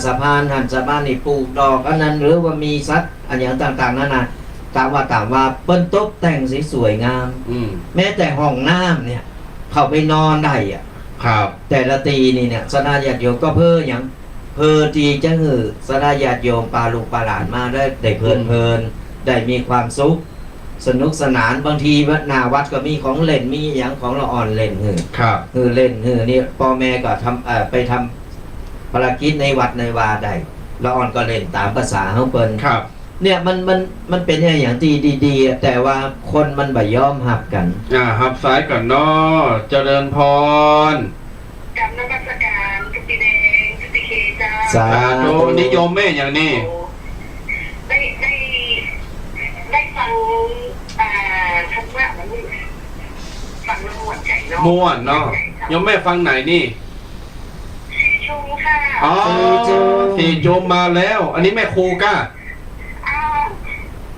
สะพานหันสะพานนี่ปลูกดอกอันนั้นหรือว่ามีสัตว์อันอย่างต่างๆนั่นนะตามว่าเปิ้นตกแต่งสวยงาม แม้แต่ห้องน้ำเนี่ย เข้าไปนอนได้อะ ครับ แต่ละตีนี่เนี่ยสนาญาติโยมก็เพื่ออย่างเพื่อที่จะหือสนาญาติโยมปาลูกปาหลานมาได้เพลินได้มีความสุขสนุกสนานบางทีหน้าวัดก็มีของเล่นมีอย่างของละอ่อนเล่นหือ ครับ คือเล่นคือนี่พ่อแม่ก็ทำไปทำภารกิจในวัดในวาได้ละอ่อนก็เล่นตามภาษาเฮาเปิ้น ครับ เนี่ยมันเป็นอย่างที่ดีๆแต่ว่าคนมันบ่ยอมหับกัน หับซ้ายก่อนเนาะเจริญพร กำนมัสการจุติแดงจุติเคจ้า สา โตนิยมแม่อย่างนี้ ได้ฟังคำว่ามันฟังแล้วม่วนใจเนาะ ม่วนเนาะยมแม่ฟังไหนนี่ สีชงค่ะ อ๋อสี่โจมมาแล้ว อันนี้แม่ครูก้า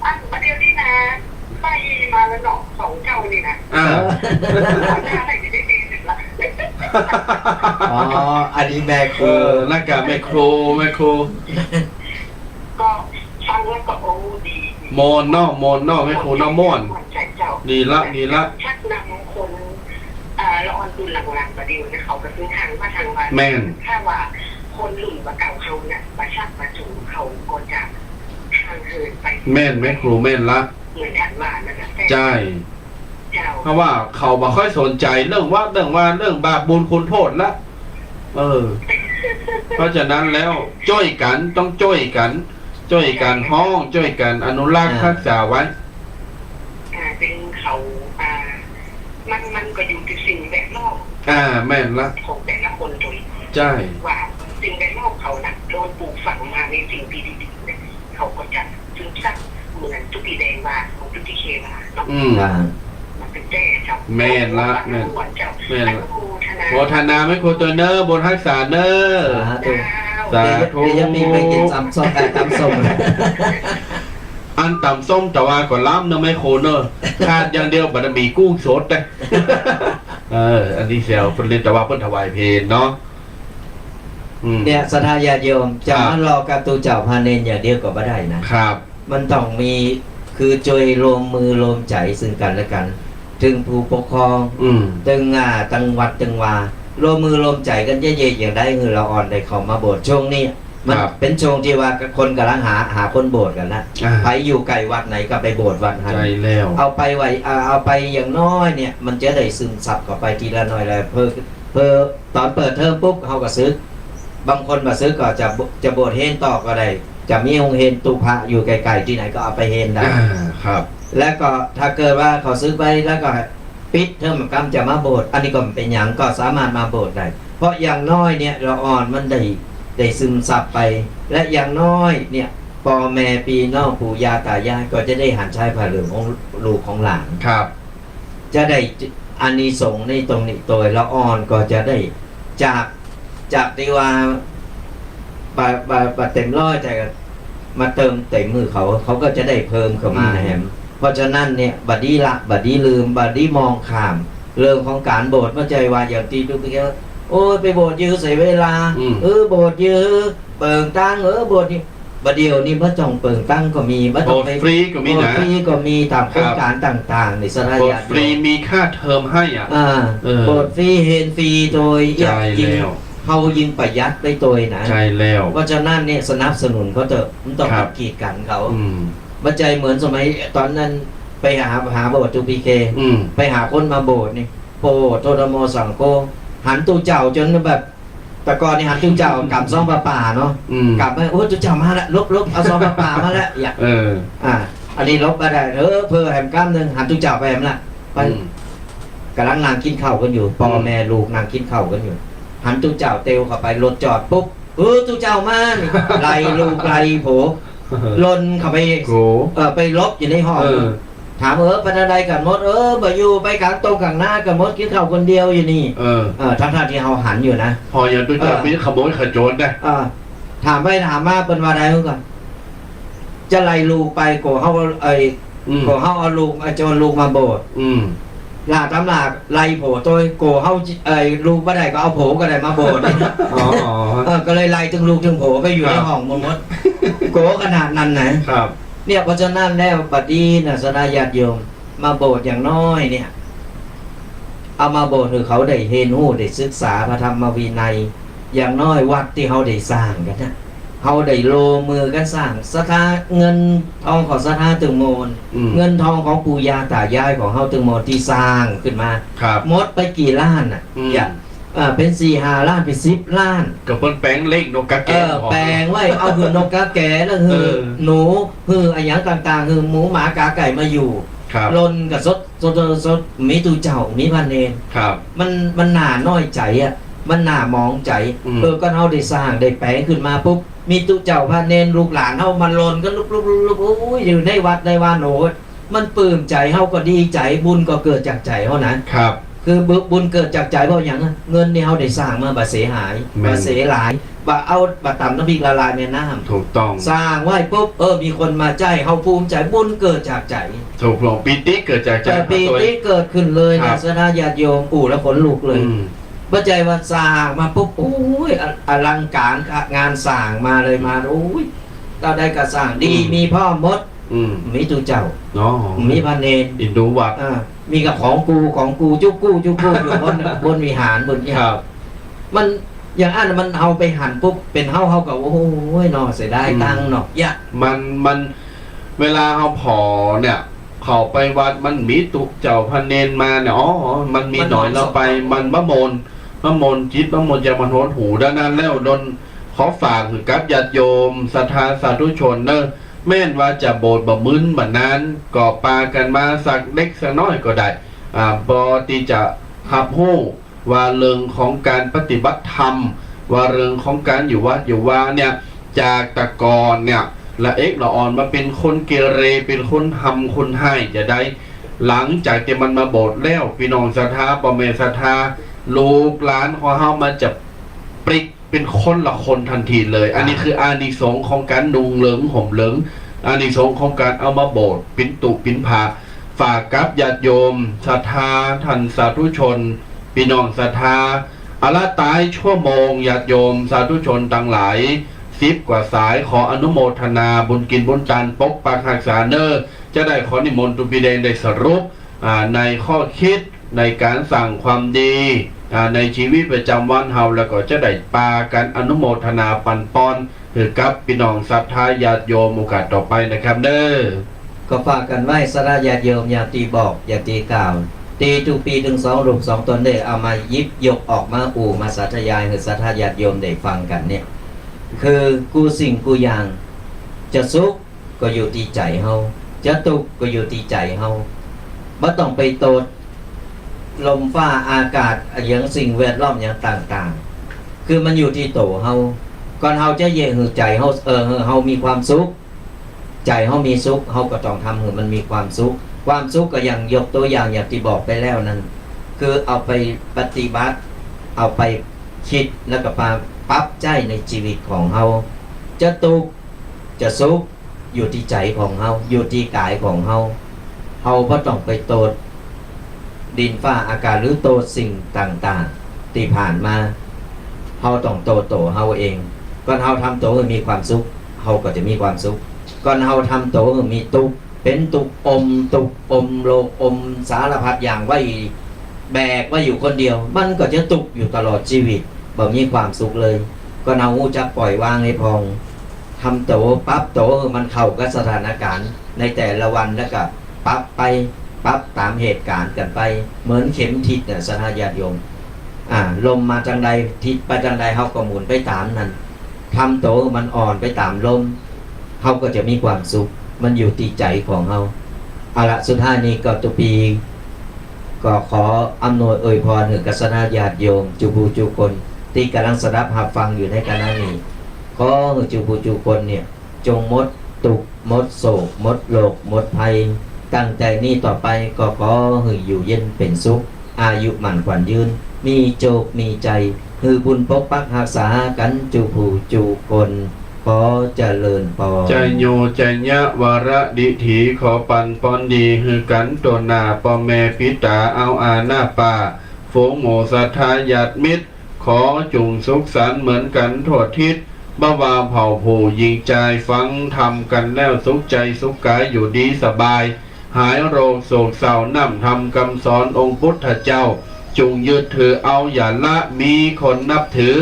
อันประเดี๋ยวนี้นะไปมาแล้วเนาะ2 เจ้านี่นะ อ่า หน้าไหนจะได้ดีสุดละ อ๋ออันนี้แม่ครู นักการแม่ครู ก็ฟังแล้วก็โอ้ดี โมนเนาะแม่ครูเนาะม่วน ใจเจ้า ดีละ ชักนำคนละออนตุนหลังๆประเดี๋ยวนะเขาก็ซื้อทางมาทางวัน แม่น ถ้าว่าคนหลุ่มมาเก่าเขาเนี่ยมาชักมาจูงเขาก็จะทางเหินไป แม่นแม่ครูแม่นละ เหมือนกันว่านั่นแหละ ใช่ เจ้า เพราะว่าเขาบ่ค่อยสนใจเรื่องว่าเรื่องบาปบุญคุณโทษละเพราะฉะนั้นแล้วจ้อยกันต้องจ้อยกันห้องจ้อยกันอนุรักษ์รักษาไว้ เป็นเขามันก็อยู่ที่สิ่งแวดล้อม แม่นละ ของแต่ละคนโดย ใช่ ว่าสิ่งแวดล้อมเขาน่ะโดนปลูกฝังมาในสิ่งที่ดีๆเนี่ยเขาก็จะซึมซับเหมือนจุติแดงว่าของจุติเคว่าเนาะ มันเป็นแจ้เจ้า แม่นละ แม่นเจ้า แม่นละ โมทนา โมทนาไม่ครูตัวเนอร์บนรักษาเนอร์ สาธุเดี๋ยวมีไปกินตำส้ม อันต่ำส้มแต่ว่าก่อนล้ำเนอะไม่โคเนอร์ขาดอย่างเดียวบัดมีกุ้งสดเลยอันนี้เซลเพิ่นเล่นแต่ว่าเพิ่นถวายเพลงเนาะ เนี่ยสถาญาติโยมจะมารอการตูเจ้าพาเนนอย่างเดียวก็บ่ได้นะครับ มันต้องมีคือจอยรวมมือรวมใจซึ่งกันและกัน ถึงผู้ปกครองตึงตังวัดตึงวารวมมือรวมใจกันเยอะๆอย่างได้คือเราอ่อนได้เข้ามาโบสถ์ช่วงนี้มันเป็นช่วงที่ว่าคนกำลังหาคนโบสถ์กันนะไปอยู่ไกลวัดไหนก็ไปโบสถ์วัดนั้น ใช่แล้ว เอาไปไว้เอาไปอย่างน้อยเนี่ยมันจะได้ซึมซับเข้าไปทีละหน่อยเลยเพื่อตอนเปิดเทอมปุ๊บเขาก็ซื้อบางคนมาซื้อก็จะโบสถ์เฮนต่อก็ได้จะมีองค์เฮนตุพระอยู่ไกลๆที่ไหนก็เอาไปเฮนได้ ครับ แล้วก็ถ้าเกิดว่าเขาซื้อไปแล้วก็ปิดเทอมกรรมจะมาโบสถ์อันนี้ก็เป็นอย่างก็สามารถมาโบสถ์ได้เพราะอย่างน้อยเนี่ยเราอ่อนมันได้ซึมซับไป และอย่างน้อยเนี่ยพ่อแม่ปีน้องปู่ย่าตายายก็จะได้หันชายผ่าเหลืองของลูกของหลาน ครับ จะได้อานิสงส์ในตรงนี้ตัวละอ่อนก็จะได้จากที่ว่าบาเต็มร้อยแต่มาเติมเต็มมือเขาก็จะได้เพิ่มเข้ามาแฮมเพราะฉะนั้นเนี่ยบัดดี้ลืมบัดดี้มองข้ามเรื่องของการโบสถ์เมื่อใจว่าอย่างที่ดูไปแค่โอ้ยไปโบสถ์ยื้อเสียเวลาโบสถ์ยื้อเปิงตั้งโบสถ์นี่บัดเดียวนี่พระจองเปิงตั้งก็มีบัด โบสถ์ฟรีก็มีนะ ฟรีก็มีตามโครงการต่างๆในสถาน โบส ญา ถ์ ติ ฟรีมีค่าเทอมให้โบสถ์ฟรีเฮนฟรีโดย ใช่แล้ว เขายิงประหยัดไปตัวนะ ใช่แล้ว เพราะฉะนั้นเนี่ยสนับสนุนเขาเถอะมันต้องกีดกันเขาบัจจัยเหมือนสมัยตอนนั้นไปหาโบสถ์จูปีเคไปหาคนมาโบสถ์นี่โปโทรโมสังโกหันตู้เจ้าจนแบบแต่ก่อนนี่หันตู้เจ้ากลับซองป่าเนาะกลับไปโอ้ตู้เจ้ามาแล้วลบเอาซองป่ามาแล้วอยากอันนี้ลบมาได้เพื่อแหมก้ามหนึ่งหันตู้เจ้าไปแหมละไปกำลังนางกินข้าวกันอยู่พ่อแม่ลูกนางกินข้าวกันอยู่หันตู้เจ้าเตวเข้าไปรถจอดปุ๊บตู้เจ้ามาไล่ลูกไล่โผลนเข้าไปไปลบอยู่ในห้องถามเป็นอะไรกันมดบ่อยู่ไปกลางตรงกลางหน้ากันมดกินข้าวคนเดียวอยู่นี่ทั้งที่เขาหันอยู่นะพออย่างตู้เจ้ามีขโมยขโจรได้ถามไปถามมาเป็นว่าอะไรก่อน จะไล่ลูกไปโกเฮาโกเฮาเอาลูกโจรลูกมาโบสถ์ลาตำลาไล่โผตัวโกเฮาลูกบ่ได้ก็เอาโผก็ได้มาโบสถ์ก็เลยไล่ถึงลูกถึงโผไปอยู่ในห้องหมดโกขนาดนั้นนะครับเนี่ยเพราะฉะนั้นแล้วบัดนี้น่ะสนาญาติโยมมาโบสถ์อย่างน้อยเนี่ยเอามาโบสถ์คือเขาได้เรียนรู้ได้ศึกษาพระธรรมวินัยอย่างน้อยวัดที่เขาได้สร้างกันนะเขาได้โลมือกันสร้างศรัทธาเงินทองของศรัทธาตึงโมนเงินทองของปู่ย่าตายายของเขาตึงโมนที่สร้างขึ้นมาหมดไปกี่ล้านอย่างเป็น4-5 ล้านเป็น10 ล้านกับเปิ้นแปลงเล็กนกกาแก่แปลงไว้เอาคือนกกาแก่แล้วคือหนูคืออะไรอย่างต่างๆคือหมูหมากาไก่มาอยู่ลนกับสดมีตูเจ้ามีพันเนนมันหน่าน้อยใจมันหน่ามองใจก็เฮาได้สร้างได้แปลงขึ้นมาปุ๊บมีตุเจ้าพระเนนลูกหลานเฮามันลนก็ลุกอยู่ในวัดในวาโนมันปลื้มใจเฮาก็ดีใจบุญก็เกิดจากใจเฮานะครับคือบุญเกิดจากใจเพราะอย่างเงินนี่เฮาได้สร้างมาบ่เสียหายบ่เสียหลายบ่เอาบ่ต่ำน้ำพริกละลายในน้ำถูกต้องสร้างไว้ปุ๊บมีคนมาใจเฮาภูมิใจบุญเกิดจากใจถูกต้องปีติเกิดจากใจปีติเกิดขึ้นเลยนะสนาญาติโยมปู่แล้วขนลุกเลยปัจจัยว่าสร้างมาปุ๊บโอ้ยอลังการงานสร้างมาเลยมาโอ้ยเราได้กระสร้างดีมีพ่อมดมีตูเจ้ามีพระเนรอินดูวัดมีกับของกูจุกกู้อยู่บนวิหารบนนี้มันอย่างอันมันเอาไปหั่นปุ๊บเป็นเฮากับโอ้ยนอเสียดายตังเนาะยะมันเวลาเฮาพอเนี่ยเข้าไปวัดมันมีตุเจ้าพระเนรมาเนี่ยมันมีหน่อยเราไปมันมะมนจิตมะมนจะมันโหดหูดังนั้นแล้วดนขอฝากถึงกับญาติโยมศรัทธาสาธุชนเนอะแม่นว่าจะโบสถ์บ่มึนแบบนั้นก่อปากันมาสักเล็กสักน้อยก็ได้บอที่จะหับหู้ว่าเรื่องของการปฏิบัติธรรมว่าเรื่องของการอยู่วัดอยู่ว่าเนี่ยจากตะกอนเนี่ยละละอ่อนมาเป็นคนเกเรเป็นคนทำคนให้จะได้หลังจากที่มันมาโบสถ์แล้วพี่น้องศรัทธาบ่แม่ศรัทธาลูกหลานของเฮามันจะปลิกเป็นคนละคนทันทีเลยอันนี้คืออานิสงส์ของการนุ่งเหลืองห่มเหลืองอานิสงส์ของการเอามาโบสถ์ปิ้นตุปิ้นผาฝากกับญาติโยมศรัทธาท่านสาธุชนพี่น้องศรัทธาอละตายชั่วโมงญาติโยมสาธุชนทั้งหลาย10 กว่าสายขออนุโมทนาบุญกินบุญทานปกปักรักษาเนอจะได้ขอนิมนต์ตุปิเดนได้สรุปในข้อคิดในการสั่งความดีในชีวิตประจำวันเฮาแล้วก็จะได้ปากันอนุโมทนาปันป้อนถือกับพี่น้องศรัทธาญาติโยมโอกาสต่อไปนะครับเด้อก็ฝากกันไว้สระญาติโยมอย่าตีบอกอย่าตีกล่าวตีทุกปีถึง2 รูป 2 ตนได้เอามายิบยกออกมามาสาธยายให้ศรัทธาญาติโยมได้ฟังกันเนี่ยคือกูสิ่งกูอย่างจะสุขก็อยู่ที่ใจเฮาจะทุกข์ก็อยู่ที่ใจเฮาบ่ต้องไปโตดลมฟ้าอากาศอย่างสิ่งแวดล้อมอย่างต่างๆคือมันอยู่ที่โตเฮาก่อนเฮาจะเย่หือใจเฮาเฮามีความสุขใจเฮามีสุขเฮาก็ต้องทำให้มันมีความสุขก็อย่างยกตัวอย่างที่บอกไปแล้วนั้นคือเอาไปปฏิบัติเอาไปคิดแล้วก็ปรับใจในชีวิตของเฮาจะทุกข์จะสุขอยู่ที่ใจของเฮาอยู่ที่กายของเฮาบ่ต้องไปโตดดินฟ้าอากาศหรือโตสิ่งต่างๆที่ผ่านมาเฮาต้องโตเฮาเองก่อนเฮาทำโตให้มีความสุขเฮาก็จะมีความสุขก่อนเฮาทำโตให้มีทุกข์เป็นทุกข์อมโลกอมสารพัดอย่างไว้แบกไว้อยู่คนเดียวมันก็จะทุกข์อยู่ตลอดชีวิตบ่มีความสุขเลยก็เอาหูจักปล่อยวางให้พองทำโตปั๊บโตมันเข้ากับสถานการณ์ในแต่ละวันแล้วก็ปั๊บไปปั๊บตามเหตุการณ์กันไปเหมือนเข็มทิศศรัทธาญาติโยมลมมาจังใดทิศไปจังใดเฮาก็หมุนไปตามนั้นทำโตมันอ่อนไปตามลมเฮาก็จะมีความสุขมันอยู่ที่ใจของเฮาเอาละสุดท้ายนี้ก็ตุปีก็ขออำนวยอวยพรให้กับศรัทธาญาติโยมจุบูจุคนที่กำลังสดับรับฟังอยู่ในขณะนี้ขอให้จุบูจุคนเนี่ยจงหมดทุกข์หมดโศกหมดโรคหมดภัยตั้งแต่นี้ต่อไปก็ขอให้อยู่เย็นเป็นสุขอายุมั่นขวัญยืนมีโชคมีใจคือบุญปกปักรักษากันจูผู้จูคน ขอเจริญพร ใจโยใจยะวาระดิถีขอปันปอนดีฮือกันตัวหนาปอแม่พิตาเอาอาหน้าป่าโฟงโมสัทธาญาติมิตร ขอจุงสุขสันต์เหมือนกันทั่วทิศบ่าวาเผ่าผู้ยิงใจฟังทำกันแล้วสุขใจสุขกายอยู่ดีสบาย หายโรคโศกเศร้านำทำคำสอนองค์พุทธเจ้า จุงยึดถือเอาอย่าละมีคนนับถือ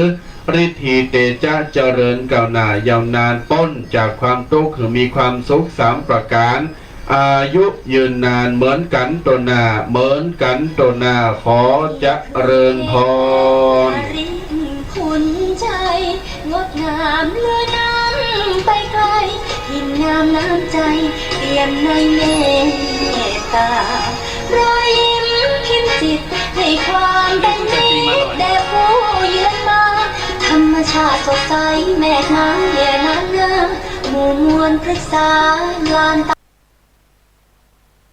ฤทธิเตจะเจริญก้าวหน้ายาวนานป้นจากความทุกข์คือมีความสุขสามประการ อายุยืนนานเหมือนกันตัวหน้าเหมือนกันตัวหน้าขอเจริญพร รินคุณใจงดงามเลือน้ำไปไกลยิ่งงามน้ำใจเปี่ยมในเมตตารอยยิ้มพิมพ์จิตให้ความเป็นมิตรแด่ผู้เยือนมาธรรมชาติสดใสแม่น้ำเย่น้ำเนื้อหมู่มวลพฤกษาลานตา